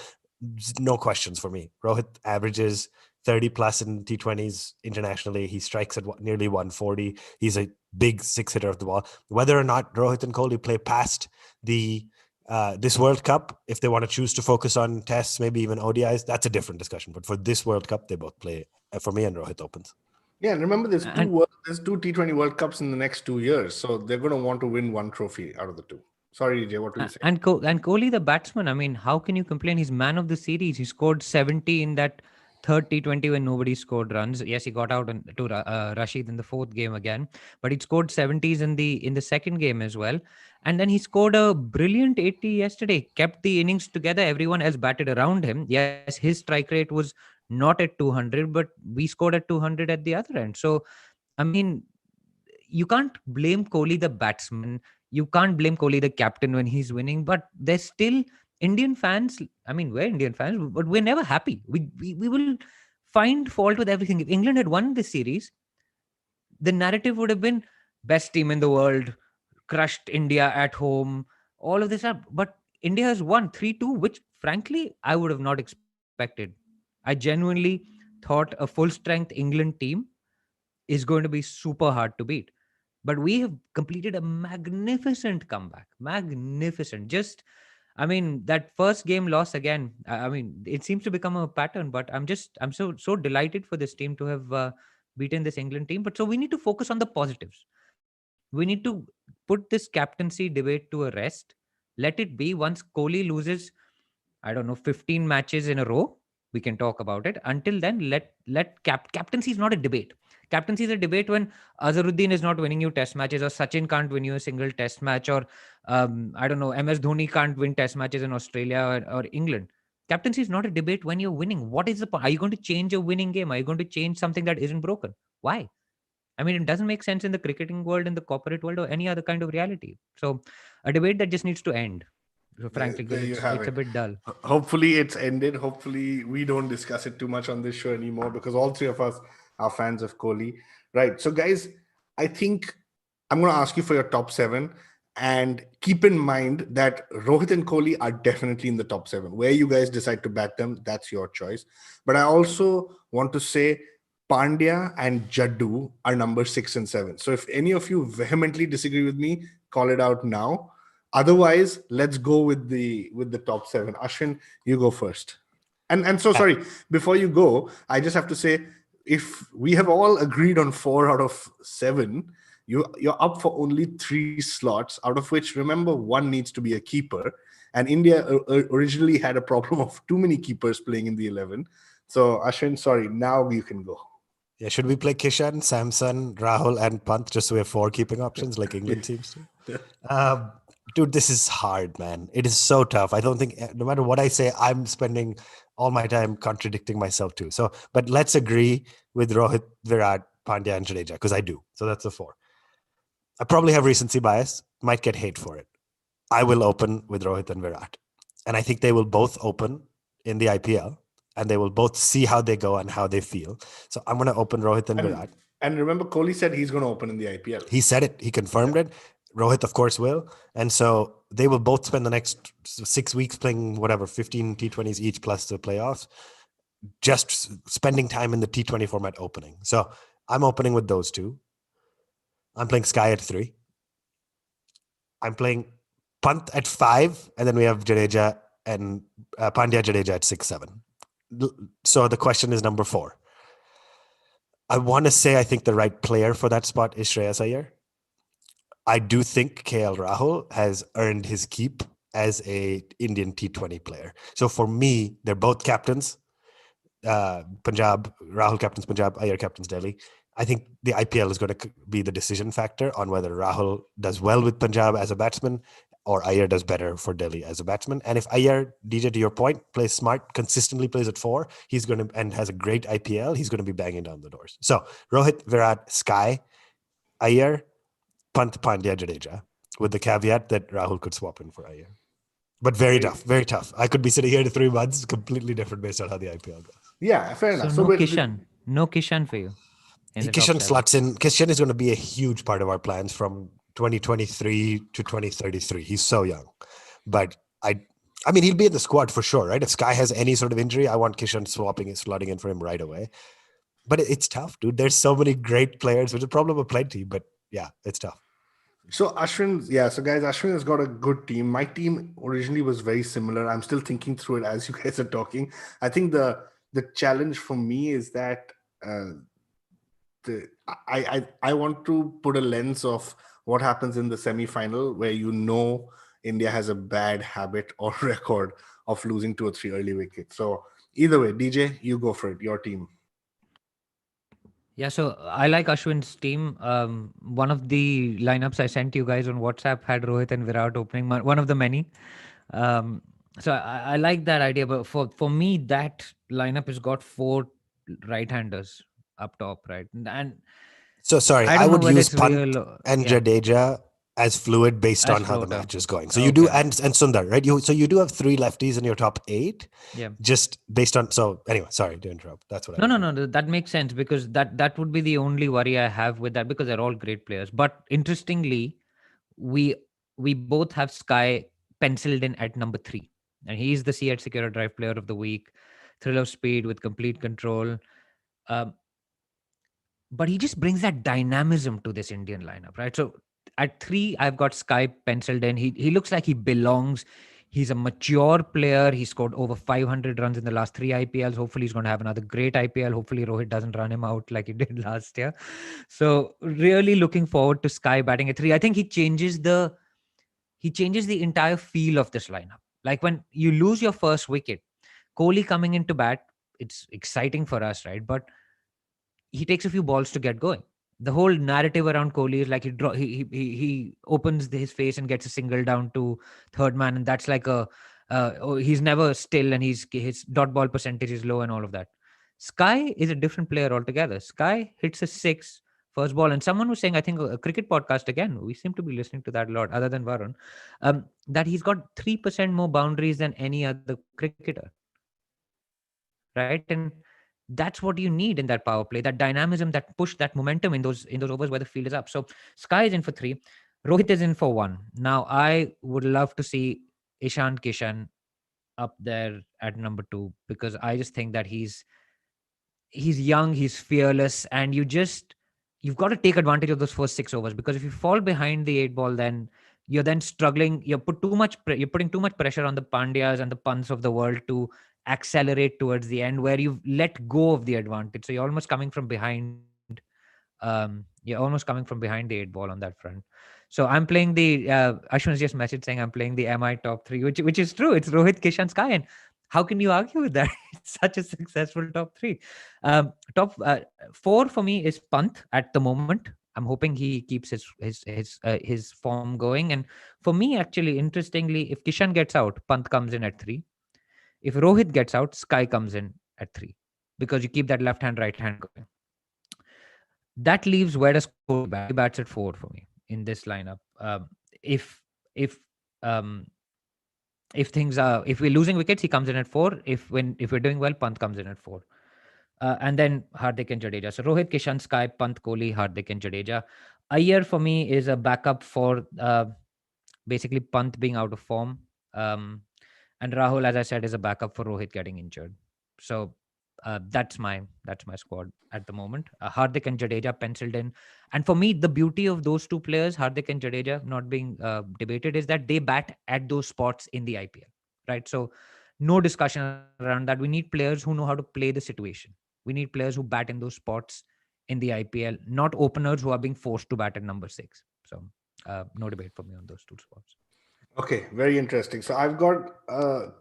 no questions for me. Rohit averages 30 plus in T20s internationally. He strikes at nearly 140. He's a big six hitter of the ball. Whether or not Rohit and Kohli play past this World Cup, if they want to choose to focus on tests, maybe even ODIs, that's a different discussion. But for this World Cup, they both play for me, and Rohit opens. Yeah, and remember there's two T20 World Cups in the next 2 years, so they're going to want to win one trophy out of the two. Sorry, DJ, what do you say? And Kohli, the batsman, I mean, how can you complain? He's man of the series. He scored 70 in that third T20 when nobody scored runs. Yes, he got out to Rashid in the fourth game again, but he scored 70s in the second game as well. And then he scored a brilliant 80 yesterday, kept the innings together. Everyone else batted around him. Yes, his strike rate was not at 200, but we scored at 200 at the other end. So, I mean, you can't blame Kohli, the batsman. You can't blame Kohli, the captain, when he's winning. But there's still Indian fans. I mean, we're Indian fans, but we're never happy. We will find fault with everything. If England had won this series, the narrative would have been best team in the world, crushed India at home, all of this. But India has won 3-2, which frankly, I would have not expected. I genuinely thought a full strength England team is going to be super hard to beat. But we have completed a magnificent comeback. Magnificent. I mean, that first game loss again, I mean, it seems to become a pattern, but I'm so delighted for this team to have beaten this England team. But so we need to focus on the positives. We need to put this captaincy debate to a rest. Let it be. Once Kohli loses, I don't know, 15 matches in a row, we can talk about it. Until then, captaincy is not a debate. Captaincy is a debate when Azharuddin is not winning you test matches, or Sachin can't win you a single test match, or I don't know, MS Dhoni can't win test matches in Australia or England. Captaincy is not a debate when you're winning. What is the point? Are you going to change a winning game? Are you going to change something that isn't broken? Why? I mean, it doesn't make sense in the cricketing world, in the corporate world, or any other kind of reality. So a debate that just needs to end. So frankly, There you have it's it. a bit dull. Hopefully it's ended. Hopefully we don't discuss it too much on this show anymore, because all three of us are fans of Kohli. Right. So guys, I think I'm going to ask you for your top 7, and keep in mind that Rohit and Kohli are definitely in the top 7. Where you guys decide to bat them, that's your choice. But I also want to say Pandya and Jaddu are number 6 and 7. So if any of you vehemently disagree with me, call it out now. Otherwise, let's go with the top 7. Ashwin, you go first. And so sorry, before you go, I just have to say, if we have all agreed on 4 out of 7, you're up for only 3 slots, out of which, remember, 1 needs to be a keeper. And India originally had a problem of too many keepers playing in the 11. So Ashwin, sorry, now you can go. Yeah, should we play Kishan, Samson, Rahul, and Pant just so we have 4 keeping options like England seems to? Dude, this is hard, man. It is so tough. I don't think, no matter what I say, I'm spending all my time contradicting myself too. So, but let's agree with Rohit, Virat, Pandya, and Jadeja, because I do. So that's the 4. I probably have recency bias, might get hate for it. I will open with Rohit and Virat. And I think they will both open in the IPL, and they will both see how they go and how they feel. So I'm going to open Rohit and Virat. And remember, Kohli said he's going to open in the IPL. He said it. He confirmed it. Rohit, of course, will. And so they will both spend the next 6 weeks playing whatever, 15 T20s each plus the playoffs, just spending time in the T20 format opening. So I'm opening with those two. I'm playing Sky at 3. I'm playing Pant at 5. And then we have Jadeja and Pandya Jadeja at 6, 7. So the question is number 4. I want to say I think the right player for that spot is Shreyas Iyer. I do think KL Rahul has earned his keep as a Indian T20 player. So for me, they're both captains. Punjab, Rahul captains Punjab, Iyer captains Delhi. I think the IPL is going to be the decision factor on whether Rahul does well with Punjab as a batsman or Iyer does better for Delhi as a batsman. And if Iyer, DJ, to your point, plays smart, consistently plays at 4, he's going to, and has a great IPL, he's going to be banging down the doors. So Rohit, Virat, Sky, Iyer, Pant, Pandya, Jadeja, with the caveat that Rahul could swap in for Iyer. But very tough, very tough. I could be sitting here in 3 months, completely different based on how the IPL goes. Yeah, fair enough. So no Kishan for you. Kishan slots in. Kishan is going to be a huge part of our plans from 2023 to 2033. He's so young. But I mean, he'll be in the squad for sure, right? If Sky has any sort of injury, I want Kishan slotting in for him right away. But it's tough, dude. There's so many great players, which is a problem of plenty. But yeah, it's tough. So Ashwin, so guys, Ashwin has got a good team. My team originally was very similar. I'm still thinking through it as you guys are talking. I think the challenge for me is that I want to put a lens of what happens in the semi-final, where India has a bad habit or record of losing 2 or 3 early wickets. So either way, DJ, you go for it. Your team. Yeah, so I like Ashwin's team. One of the lineups I sent you guys on WhatsApp had Rohit and Virat opening, one of the many. So I like that idea. But for me, that lineup has got 4 right-handers up top, right? And so sorry, I would use Pant and Jadeja as fluid based on how the match is going. So you do, and Sundar, right? You do have 3 lefties in your top 8. Yeah. Just based on, so anyway, sorry to interrupt. That's what No, that makes sense, because that would be the only worry I have with that, because they're all great players. But interestingly, we both have Sky penciled in at number 3. And he's the CEAT SecuraDrive player of the week. Thrill of speed with complete control. But he just brings that dynamism to this Indian lineup, right? So at 3, I've got Sky penciled in. He looks like he belongs. He's a mature player. He scored over 500 runs in the last 3 IPLs. Hopefully, he's going to have another great IPL. Hopefully, Rohit doesn't run him out like he did last year. So really looking forward to Sky batting at 3. I think he changes the entire feel of this lineup. Like when you lose your first wicket, Kohli coming into bat, it's exciting for us, right? But he takes a few balls to get going. The whole narrative around Kohli is like he opens his face and gets a single down to third man, and that's like he's never still, and his dot ball percentage is low and all of that. Sky is a different player altogether. Sky hits a 6 first ball, and someone was saying, I think a cricket podcast again, we seem to be listening to that a lot, other than Varun, that he's got 3% more boundaries than any other cricketer, right? And that's what you need in that power play, that dynamism, that push, that momentum in those overs where the field is up. So Sky is in for 3, Rohit is in for 1. Now I would love to see Ishaan Kishan up there at number 2, because I just think that he's young, he's fearless, and you've got to take advantage of those first 6 overs, because if you fall behind the 8 ball, then you're then struggling. You're putting too much pressure on the Pandyas and the Pants of the world to accelerate towards the end, where you've let go of the advantage. So you're almost coming from behind. You're almost coming from behind the 8 ball on that front. So I'm playing the Ashwin's just message saying I'm playing the MI top 3, which is true. It's Rohit, Kishan, Sky, and how can you argue with that? It's such a successful top 3. Top 4 for me is Pant at the moment. I'm hoping he keeps his form going. And for me, actually, interestingly, if Kishan gets out, Pant comes in at 3. If Rohit gets out, Sky comes in at 3, because you keep that left hand, right hand going. That leaves, where does Kohli bat? He bats at 4 for me in this lineup. If we're losing wickets, he comes in at 4. If we're doing well, Pant comes in at 4. And then Hardik and Jadeja. So Rohit, Kishan, Sky, Pant, Kohli, Hardik and Jadeja. Iyer for me is a backup for basically Pant being out of form. And Rahul, as I said, is a backup for Rohit getting injured. So that's my squad at the moment. Hardik and Jadeja penciled in, and for me, the beauty of those two players, Hardik and Jadeja, not being debated, is that they bat at those spots in the IPL, right? So no discussion around that. We need players who know how to play the situation. We need players who bat in those spots in the IPL, not openers who are being forced to bat at number 6. So no debate for me on those two spots. Okay, very interesting. So I've got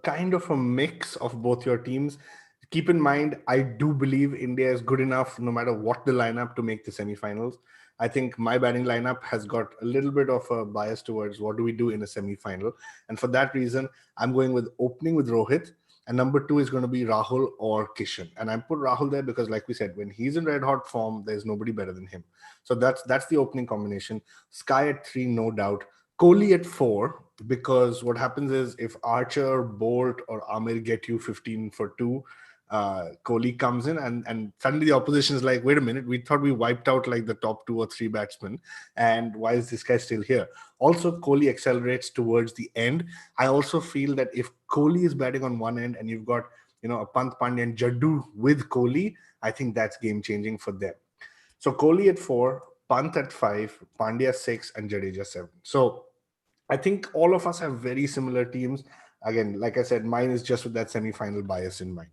kind of a mix of both your teams. Keep in mind, I do believe India is good enough, no matter what the lineup, to make the semifinals. I think my batting lineup has got a little bit of a bias towards what do we do in a semifinal. And for that reason, I'm going with opening with Rohit. And number 2 is going to be Rahul or Kishan. And I put Rahul there because, like we said, when he's in red hot form, there's nobody better than him. So that's the opening combination. Sky at 3, no doubt. Kohli at 4, because what happens is if Archer, Bolt, or Amir get you 15 for 2, Kohli comes in and suddenly the opposition is like, wait a minute, we thought we wiped out like the top 2 or 3 batsmen, and why is this guy still here? Also, Kohli accelerates towards the end. I also feel that if Kohli is batting on one end and you've got a Pant, Pandya and Jaddu with Kohli, I think that's game changing for them. So Kohli at 4, Pant at 5, Pandya 6, and Jadeja 7. So I think all of us have very similar teams. Again, like I said, mine is just with that semi-final bias in mind.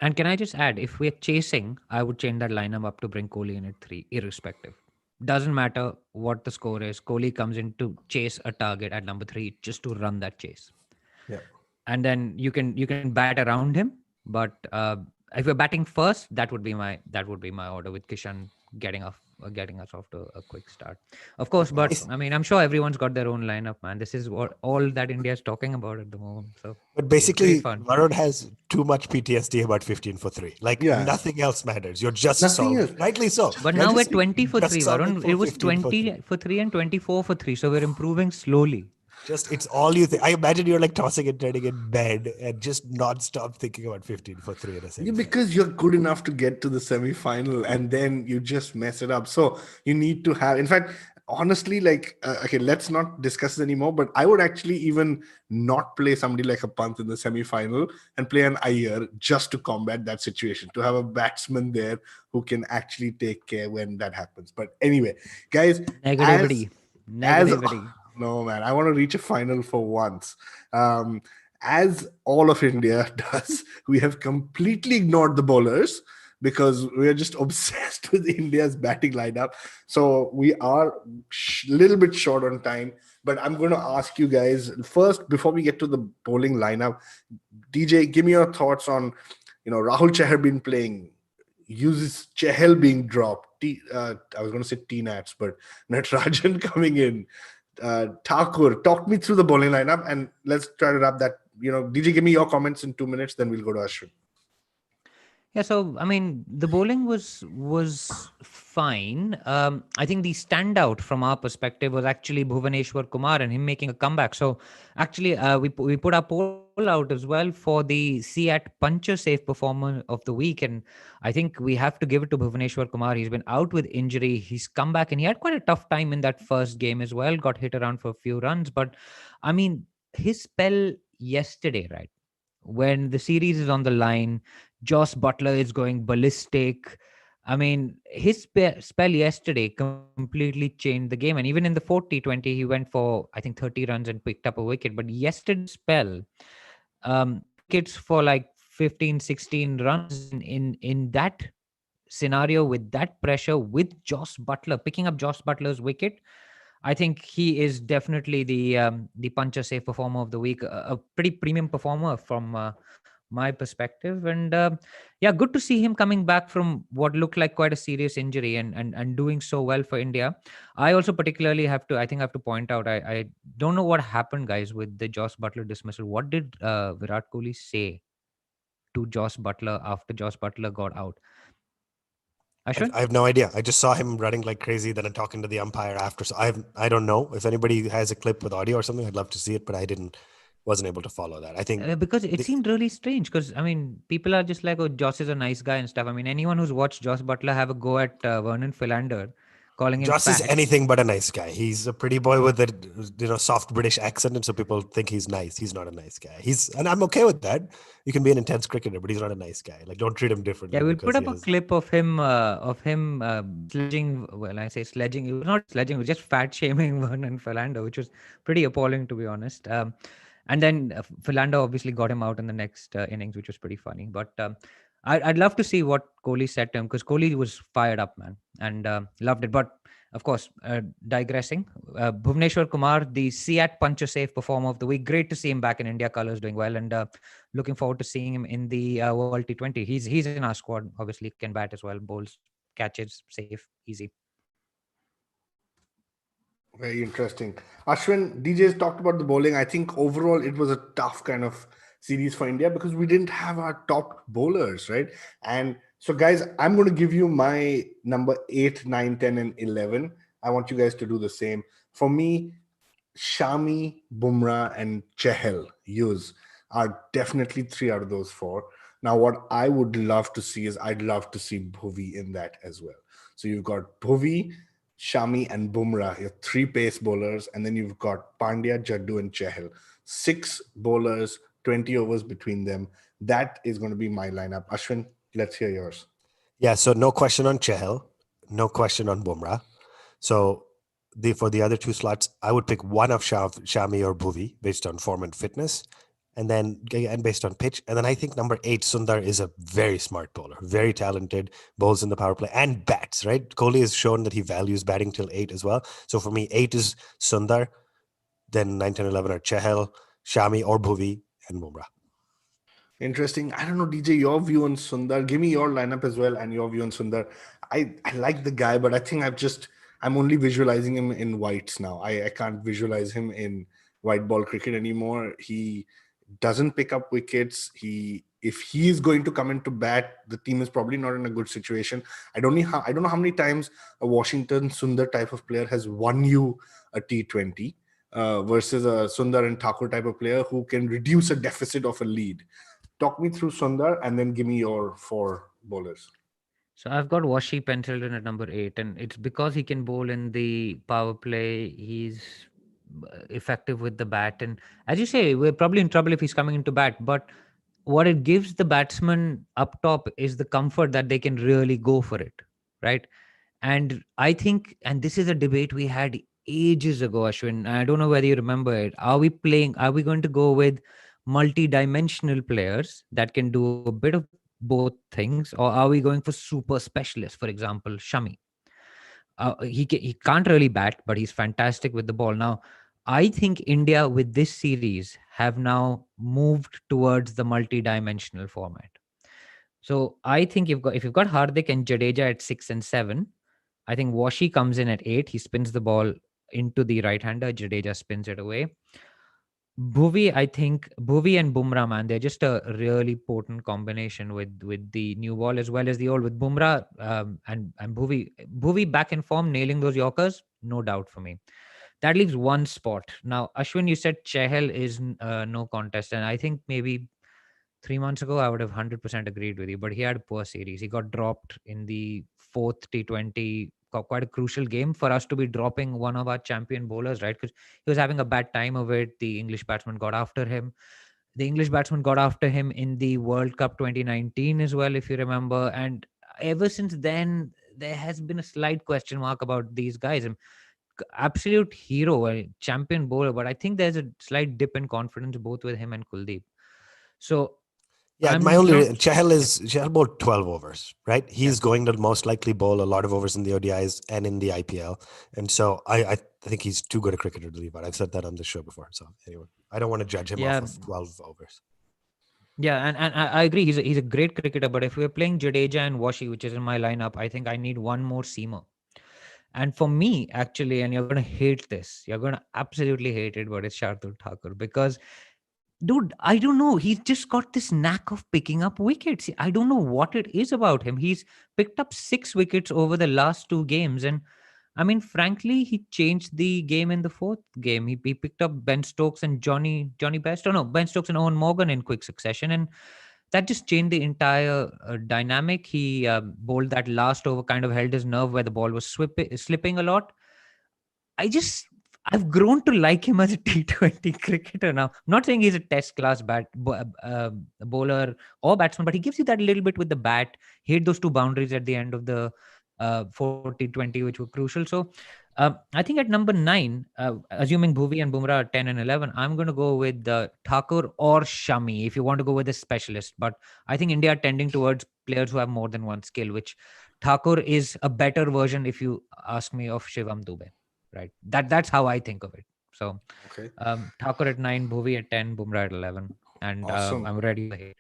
And can I just add, if we're chasing, I would change that lineup up to bring Kohli in at 3, irrespective. Doesn't matter what the score is. Kohli comes in to chase a target at number 3, just to run that chase. Yeah. And then you can bat around him. But if we're batting first, that would be my order, with Kishan getting us off to a quick start. Of course, but I mean, I'm sure everyone's got their own lineup, man. This is what all that India is talking about at the moment. So, but basically, fun. Varun has too much PTSD about 15 for 3. Like, nothing else matters. You're just solving. Rightly so. But now we're 20 for 3, Varun. It was 20 for 3 and 24 for 3. So we're improving slowly. It's all you think. I imagine you're like tossing and turning in bed and just non-stop thinking about 15 for 3 in a second. Because you're good enough to get to the semi-final and then you just mess it up. So you need to have, in fact, honestly, like, okay, let's not discuss it anymore, but I would actually even not play somebody like a Pant in the semi-final and play an Iyer just to combat that situation, to have a batsman there who can actually take care when that happens. But anyway, guys, Negativity. No, man, I want to reach a final for once. As all of India does, we have completely ignored the bowlers because we are just obsessed with India's batting lineup. So we are a little bit short on time, but I'm going to ask you guys first, before we get to the bowling lineup, DJ, give me your thoughts on, Rahul Chahar been playing, uses Chahal being dropped. I was going to say T-Nats, but Natarajan coming in. Thakur, talk me through the bowling lineup and let's try to wrap that. DJ, give me your comments in 2 minutes, then we'll go to Ashwin. Yeah, so I mean, the bowling was fine. I think the standout from our perspective was actually Bhuvaneshwar Kumar and him making a comeback. So actually, we put our poll out as well for the CEAT Puncture Safe Performer of the Week, and I think we have to give it to Bhuvaneshwar Kumar. He's been out with injury. He's come back, and he had quite a tough time in that first game as well. Got hit around for a few runs, but I mean, his spell yesterday, right, when the series is on the line, Joss Butler is going ballistic. I mean, his spell yesterday completely changed the game. And even in the 4th T20, he went for, I think, 30 runs and picked up a wicket. But yesterday's spell, wickets for like 15, 16 runs in that scenario, with that pressure, with Joss Butler, picking up Joss Butler's wicket, I think he is definitely the puncher safe performer of the week, a pretty premium performer from my perspective. And yeah, good to see him coming back from what looked like quite a serious injury and doing so well for India. I also particularly have to point out, I don't know what happened, guys, with the Joss Butler dismissal. What did Virat Kohli say to Joss Butler after Joss Butler got out? I have no idea. I just saw him running like crazy, then I'm talking to the umpire after. So I don't know if anybody has a clip with audio or something. I'd love to see it, but I wasn't able to follow that. I think because it seemed really strange, because I mean, people are just like, oh, Joss is a nice guy and stuff. I mean, anyone who's watched Joss Butler have a go at Vernon Philander calling him Joss is fat. anything but a nice guy. He's a pretty boy with a soft British accent, and so people think he's nice. He's not a nice guy. And I'm okay with that. You can be an intense cricketer, but he's not a nice guy. Like, don't treat him differently Yeah, we'll because put he up a has. clip of him sledging. Well, I say sledging. It was not sledging. It was just fat shaming Vernon Philander, which was pretty appalling, to be honest. And then Philander obviously got him out in the next innings, which was pretty funny. But I'd love to see what Kohli said to him, because Kohli was fired up, man, and loved it. But of course, digressing, Bhuvaneshwar Kumar, the CEAT puncher safe performer of the week. Great to see him back in India colours doing well, and looking forward to seeing him in the World T20. He's in our squad. Obviously, can bat as well, bowls, catches, safe, easy. Very interesting. Ashwin, DJ's talked about the bowling. I think overall it was a tough kind of series for India because we didn't have our top bowlers, right? And so, guys, I'm going to give you my number 8, 9, 10, and 11. I want you guys to do the same. For me, Shami, Bumrah, and Chahal use are definitely 3 out of those 4. Now, what I would love to see is I'd love to see Bhuvi in that as well. So you've got Bhuvi, Shami, and Bumrah, your 3 pace bowlers, and then you've got Pandya, Jaddu, and Chahal. 6 bowlers, 20 overs between them. That is going to be my lineup. Ashwin, let's hear yours. Yeah, so no question on Chahal, no question on Bumrah. So for the other 2 slots, I would pick one of Shami or Bhuvi based on form and fitness, and based on pitch. And then I think number 8, Sundar, is a very smart bowler, very talented, bowls in the power play and bats, right? Kohli has shown that he values batting till 8 as well. So for me, 8 is Sundar, then 9, 10, 11 are Chahal, Shami or Bhuvi, and Bumrah. Interesting. I don't know, DJ, your view on Sundar. Give me your lineup as well and your view on Sundar. I like the guy, but I think I'm only visualizing him in whites now. I can't visualize him in white ball cricket anymore. He doesn't pick up wickets. If he is going to come into bat, the team is probably not in a good situation. I don't know how many times a Washington Sundar type of player has won you a T20 versus a Sundar and Thakur type of player who can reduce a deficit of a lead. Talk me through Sundar and then give me your 4 bowlers. So I've got Washi penciled in at number 8, and it's because he can bowl in the power play. He's effective with the bat, and as you say, we're probably in trouble if he's coming into bat. But what it gives the batsman up top is the comfort that they can really go for it, right? And I think, and this is a debate we had ages ago, Ashwin. I don't know whether you remember it. Are we going to go with multi-dimensional players that can do a bit of both things, or are we going for super specialists? For example, Shami. He can't really bat, but he's fantastic with the ball. Now, I think India with this series have now moved towards the multi-dimensional format. So I think if you've got Hardik and Jadeja at 6 and 7, I think Washi comes in at 8. He spins the ball into the right-hander. Jadeja spins it away. I think Bhuvi and Bumrah, man, they're just a really potent combination with the new ball as well as the old. With Bumrah and Bhuvi back in form, nailing those Yorkers, no doubt for me. That leaves one spot. Now, Ashwin, you said Chahal is no contest, and I think maybe 3 months ago I would have 100% agreed with you, but he had a poor series. He got dropped in the 4th T20, quite a crucial game for us to be dropping one of our champion bowlers, right? Because he was having a bad time of it. The English batsman got after him. The English batsman got after him in the World Cup 2019 as well, if you remember. And ever since then, there has been a slight question mark about these guys. Absolute hero, a champion bowler, but I think there's a slight dip in confidence both with him and Kuldeep. So Yeah, I'm my only not. Chahal bowled 12 overs, right? He's going to most likely bowl a lot of overs in the ODIs and in the IPL, and so I think he's too good a cricketer to leave out. I've said that on the show before. So anyway, I don't want to judge him Yeah, off of 12 overs. yeah, and I agree. He's a great cricketer, but if we're playing Jadeja and Washi, which is in my lineup, I think I need one more seamer. And for me, actually, and you're gonna hate this, you're gonna absolutely hate it, but it's Shardul Thakur, because dude, I don't know. He's just got this knack of picking up wickets. I don't know what it is about him. He's picked up 6 wickets over the last 2 games. And I mean, frankly, he changed the game in the 4th game. He picked up Ben Stokes and Johnny Best. Oh, no, Ben Stokes and Owen Morgan in quick succession. And that just changed the entire dynamic. He bowled that last over, kind of held his nerve where the ball was slipping a lot. I've grown to like him as a T20 cricketer now. I'm not saying he's a test class bowler or batsman, but he gives you that little bit with the bat. He hit those 2 boundaries at the end of the 4T20, which were crucial. So I think at number 9, assuming Bhuvi and Bumrah are 10 and 11, I'm going to go with Thakur or Shami if you want to go with a specialist. But I think India are tending towards players who have more than one skill, which Thakur is a better version, if you ask me, of Shivam Dube. Right. That's how I think of it. So Okay. Thakur at 9, Bhuvi at 10, Bumrah at 11. And Awesome. I'm ready for hate.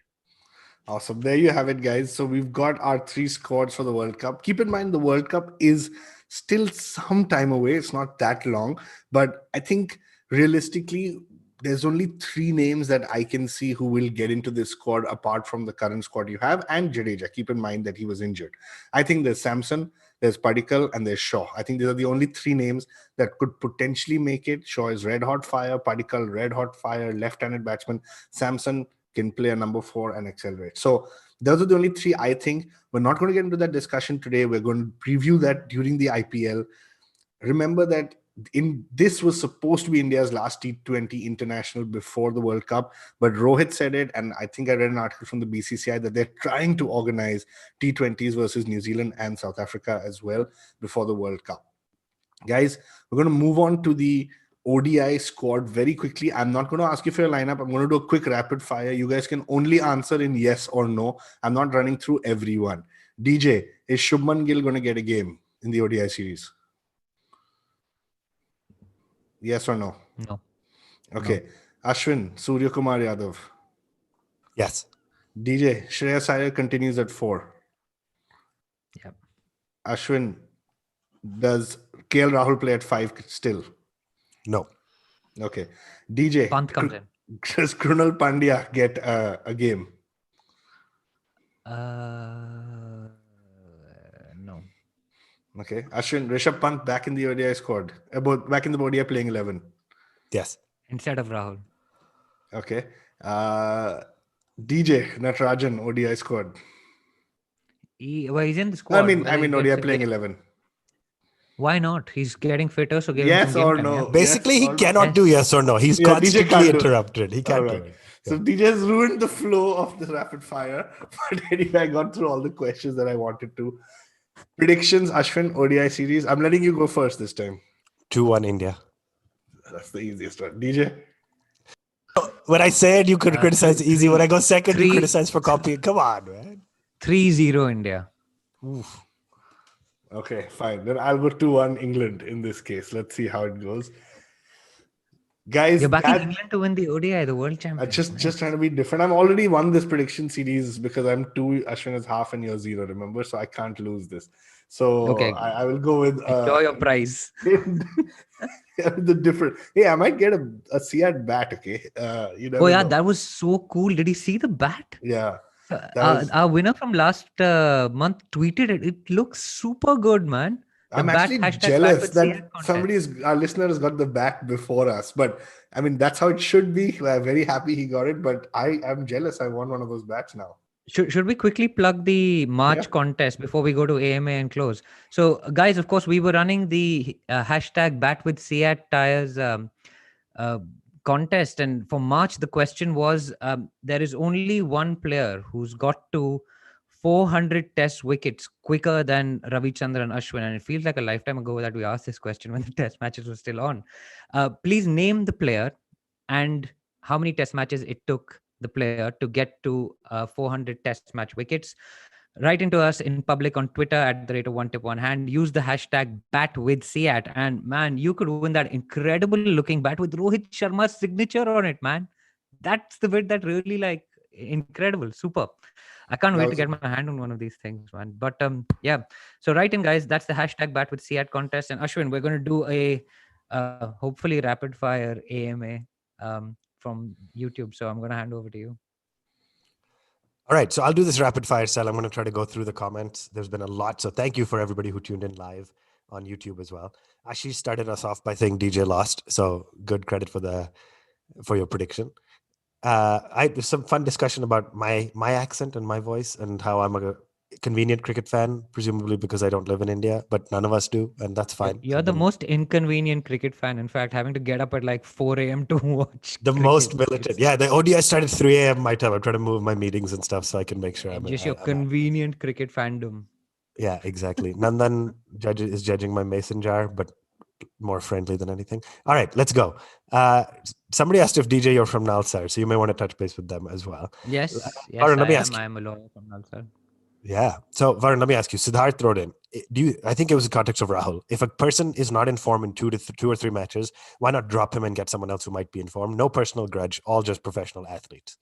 Awesome. There you have it, guys. So we've got our 3 squads for the World Cup. Keep in mind, the World Cup is still some time away. It's not that long. But I think realistically, there's only 3 names that I can see who will get into this squad apart from the current squad you have. And Jadeja. Keep in mind that he was injured. I think there's Samson, there's Padikkal, and there's Shaw. I think these are the only 3 names that could potentially make it. Shaw is red hot fire, Padikkal red hot fire, left-handed batsman. Samson can play a number 4 and accelerate. So those are the only 3 I think. We're not going to get into that discussion today. We're going to preview that during the IPL. Remember that this was supposed to be India's last T20 international before the World Cup, but Rohit said it, and I think I read an article from the BCCI that they're trying to organize T20s versus New Zealand and South Africa as well before the World Cup. Guys, we're going to move on to the ODI squad very quickly. I'm not going to ask you for your lineup. I'm going to do a quick rapid fire. You guys can only answer in yes or no. I'm not running through everyone. DJ, is Shubman Gill going to get a game in the ODI series? Yes or no? No. Okay. No. Ashwin, Surya Kumar Yadav. Yes. DJ, Shreyas Iyer continues at 4. Yep. Ashwin, does KL Rahul play at 5 still? No. Okay. DJ, Pant comes in. Does Krunal Pandya get a game? No. Okay. Ashwin, Rishabh Pant back in the ODI squad. Back in the ODI playing 11. Yes. Instead of Rahul. Okay. DJ, Natarajan, ODI squad. He's in the squad. I mean ODI playing 11. Why not? He's getting fitter, so give yes him some or game time, no. yeah? Basically, yes he cannot do yes or no. He's constantly interrupted. He can't do it. So DJ has ruined the flow of the rapid fire. But anyway, I got through all the questions that I wanted to. Predictions, Ashwin, ODI series. I'm letting you go first this time. 2-1 India. That's the easiest one. DJ? When I said you could criticize easy, when I go second, you criticize for copying. Come on, man. 3-0 India. Oof. Okay, fine. Then I'll go 2-1 England in this case. Let's see how it goes. Guys, you're backing England to win the ODI, the world champions. Just trying to be different. I've already won this prediction series because I'm 2, Ashwin is half, and you're 0. Remember, so I can't lose this. So okay, I will go with enjoy your prize. The different. Hey, I might get a CEAT bat. Okay. Know. That was so cool. Did you see the bat? Yeah. Our winner from last month tweeted it. It looks super good, man. I'm actually jealous that our listener has got the bat before us. But I mean, that's how it should be. I'm very happy he got it. But I am jealous. I won one of those bats now. Should we quickly plug the March contest before we go to AMA and close? So, guys, of course, we were running the hashtag bat with CEAT tires contest. And for March, the question was, there is only one player who's got to 400 test wickets quicker than Ravichandran Ashwin. And it feels like a lifetime ago that we asked this question when the test matches were still on. Please name the player and how many test matches it took the player to get to 400 test match wickets. Write into us in public on Twitter at the rate of one tip one hand. Use the hashtag bat with CEAT. And man, you could win that incredible looking bat with Rohit Sharma's signature on it, man. That's the bit that really like incredible. Super. I can't wait to get my hand on one of these things, man. But yeah. So write in, guys. That's the hashtag bat with CEAT contest. And Ashwin, we're going to do a hopefully rapid fire AMA from YouTube. So I'm going to hand over to you. All right. So I'll do this rapid fire style. I'm going to try to go through the comments. There's been a lot. So thank you for everybody who tuned in live on YouTube as well. Ashish started us off by saying DJ lost. So good credit for your prediction. There's some fun discussion about my accent and my voice and how I'm a convenient cricket fan, presumably because I don't live in India, but none of us do, and that's fine. You're the most inconvenient cricket fan. In fact, having to get up at like 4 a.m. to watch The cricket. most militant. Yeah, the ODI started 3 a.m. my time. I'm trying to move my meetings and stuff so I can make sure I'm Just your convenient cricket fandom. Yeah, exactly. Nandan is judging my mason jar, but more friendly than anything. All right, let's go. Somebody asked if DJ you're from Nalsar, so you may want to touch base with them as well. Yes, Varun, let me I ask am. you. I am a lawyer from Nalsar. Yeah. So Varun, let me ask you. Siddharth wrote in. I think it was the context of Rahul. If a person is not in form in two or three matches, why not drop him and get someone else who might be in form? No personal grudge, all just professional athletes.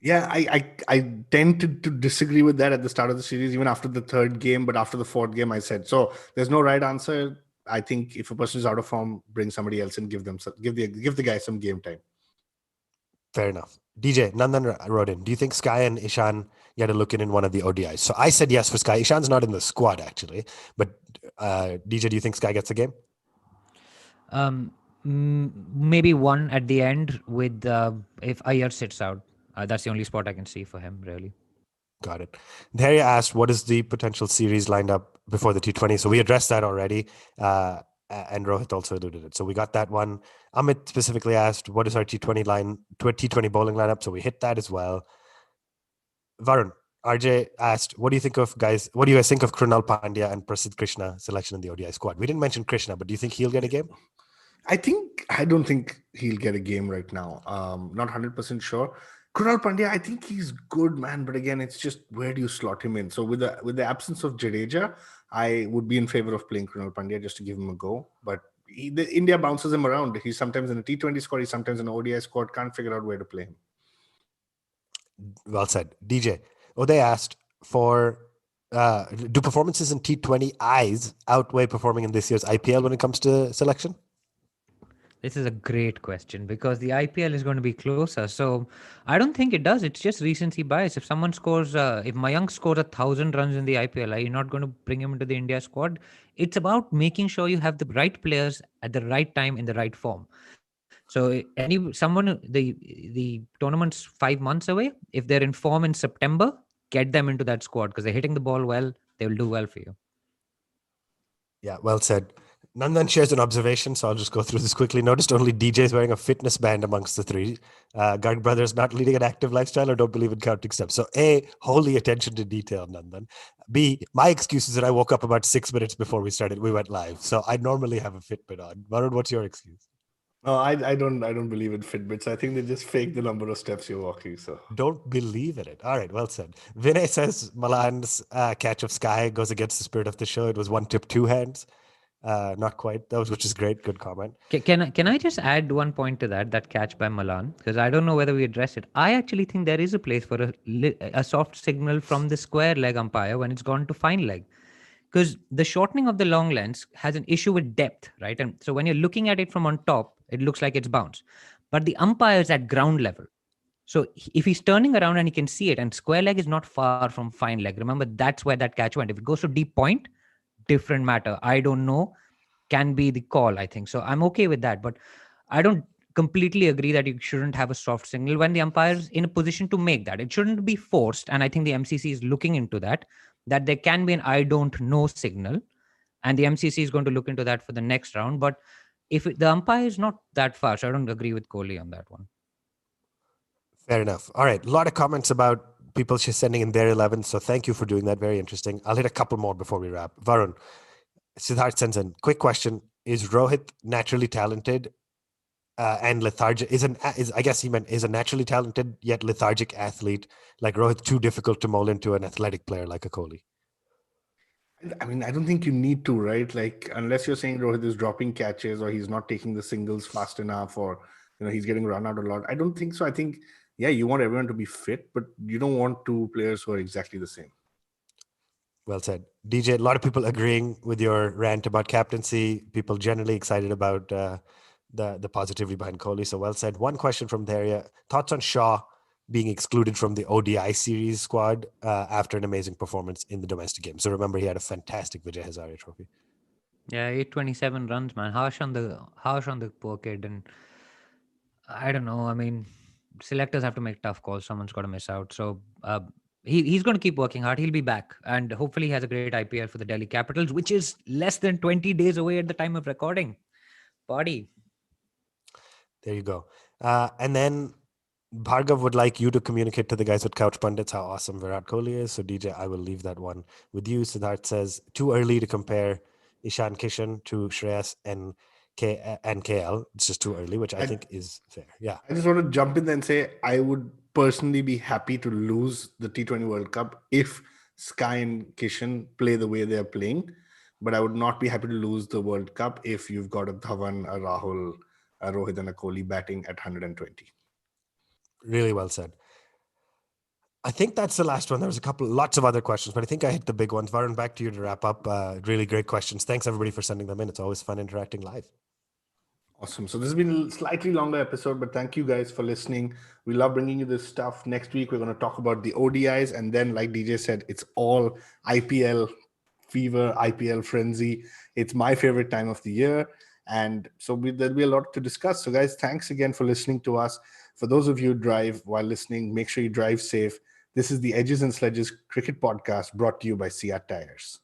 Yeah, I tend to disagree with that at the start of the series, even after the third game. But after the fourth game, I said so. There's no right answer. I think if a person is out of form, bring somebody else and give the guy some game time. Fair enough. DJ, Nandan wrote in. Do you think Sky and Ishaan get a look in one of the ODIs? So I said yes for Sky. Ishan's not in the squad actually, but DJ, do you think Sky gets a game? Maybe one at the end with if Iyer sits out. That's the only spot I can see for him, really. Got it. Dharya asked, what is the potential series lined up before the T20? So we addressed that already. And Rohit also alluded it. So we got that one. Amit specifically asked, what is our T20 bowling lineup? So we hit that as well. Varun, RJ asked, what do you guys think of Krunal Pandya and Prasidh Krishna selection in the ODI squad? We didn't mention Krishna, but do you think he'll get a game? I don't think he'll get a game right now. Not 100% sure. Krunal Pandya, I think he's good, man. But again, it's just where do you slot him in? So with the absence of Jadeja, I would be in favor of playing Krunal Pandya just to give him a go. But India bounces him around. He's sometimes in a T20 squad, he's sometimes in an ODI squad. Can't figure out where to play him. Well said. DJ, they asked for do performances in T20Is outweigh performing in this year's IPL when it comes to selection? This is a great question because the IPL is going to be closer. So I don't think it does. It's just recency bias. If someone scores, if Mayank scores 1,000 runs in the IPL, are you not going to bring him into the India squad? It's about making sure you have the right players at the right time in the right form. So the tournament's 5 months away. If they're in form in September, get them into that squad because they're hitting the ball well. They will do well for you. Yeah, well said. Nandan shares an observation, so I'll just go through this quickly. Noticed only DJ is wearing a fitness band amongst the three. Garg brothers not leading an active lifestyle or don't believe in counting steps. So A, holy attention to detail, Nandan. B, my excuse is that I woke up about 6 minutes before we went live. So I normally have a Fitbit on. Varun, what's your excuse? No, I don't believe in Fitbits. I think they just fake the number of steps you're walking. So don't believe in it. All right, well said. Vinay says Malan's catch of Sky goes against the spirit of the show. It was one tip, two hands. Not quite. Which is great. Good comment. Can I just add one point to that catch by Malan? Because I don't know whether we address it. I actually think there is a place for a soft signal from the square leg umpire when it's gone to fine leg. Because the shortening of the long lens has an issue with depth, right? And so when you're looking at it from on top, it looks like it's bounced. But the umpire is at ground level. So if he's turning around and he can see it, and square leg is not far from fine leg. Remember, that's where that catch went. If it goes to deep point, different matter. I don't know. Can be the call, I think. So I'm okay with that. But I don't completely agree that you shouldn't have a soft signal when the umpire is in a position to make that. It shouldn't be forced. And I think the MCC is looking into that there can be an I don't know signal. And the MCC is going to look into that for the next round. But if the umpire is not that far, so I don't agree with Kohli on that one. Fair enough. All right. A lot of comments about people sending in their 11. So thank you for doing that. Very interesting. I'll hit a couple more before we wrap. Varun, Siddharth sends in. Quick question. Is Rohit naturally talented and lethargic? I guess he meant is a naturally talented yet lethargic athlete like Rohit too difficult to mold into an athletic player like a Kohli? I mean, I don't think you need to, right? Like, unless you're saying Rohit is dropping catches or he's not taking the singles fast enough or, he's getting run out a lot. I don't think so. I think, yeah, you want everyone to be fit, but you don't want two players who are exactly the same. Well said. DJ, a lot of people agreeing with your rant about captaincy. People generally excited about the positivity behind Kohli. So well said. One question from Dharya. Thoughts on Shaw being excluded from the ODI series squad after an amazing performance in the domestic game? So remember, he had a fantastic Vijay Hazare trophy. Yeah, 827 runs, man. Harsh on the poor kid. And I don't know. I mean, selectors have to make tough calls. Someone's got to miss out. So he's going to keep working hard. He'll be back. And hopefully he has a great IPL for the Delhi Capitals, which is less than 20 days away at the time of recording. Party. There you go. And then Bhargav would like you to communicate to the guys at Couch Pundits how awesome Virat Kohli is. So DJ, I will leave that one with you. Siddharth says, too early to compare Ishaan Kishan to Shreyas and KL. It's just too early, which I think is fair. Yeah. I just want to jump in there and say I would personally be happy to lose the T20 World Cup if Sky and Kishan play the way they're playing. But I would not be happy to lose the World Cup if you've got a Dhawan, a Rahul, a Rohit and a Kohli batting at 120. Really well said. I think that's the last one. There was lots of other questions, but I think I hit the big ones. Varun, back to you to wrap up. Really great questions. Thanks everybody for sending them in. It's always fun interacting live. Awesome. So this has been a slightly longer episode, but thank you guys for listening. We love bringing you this stuff. Next week, we're going to talk about the ODIs. And then, like DJ said, it's all IPL fever, IPL frenzy. It's my favorite time of the year. And so there'll be a lot to discuss. So guys, thanks again for listening to us. For those of you who drive while listening, make sure you drive safe. This is the Edges and Sledges Cricket Podcast brought to you by CEAT Tires.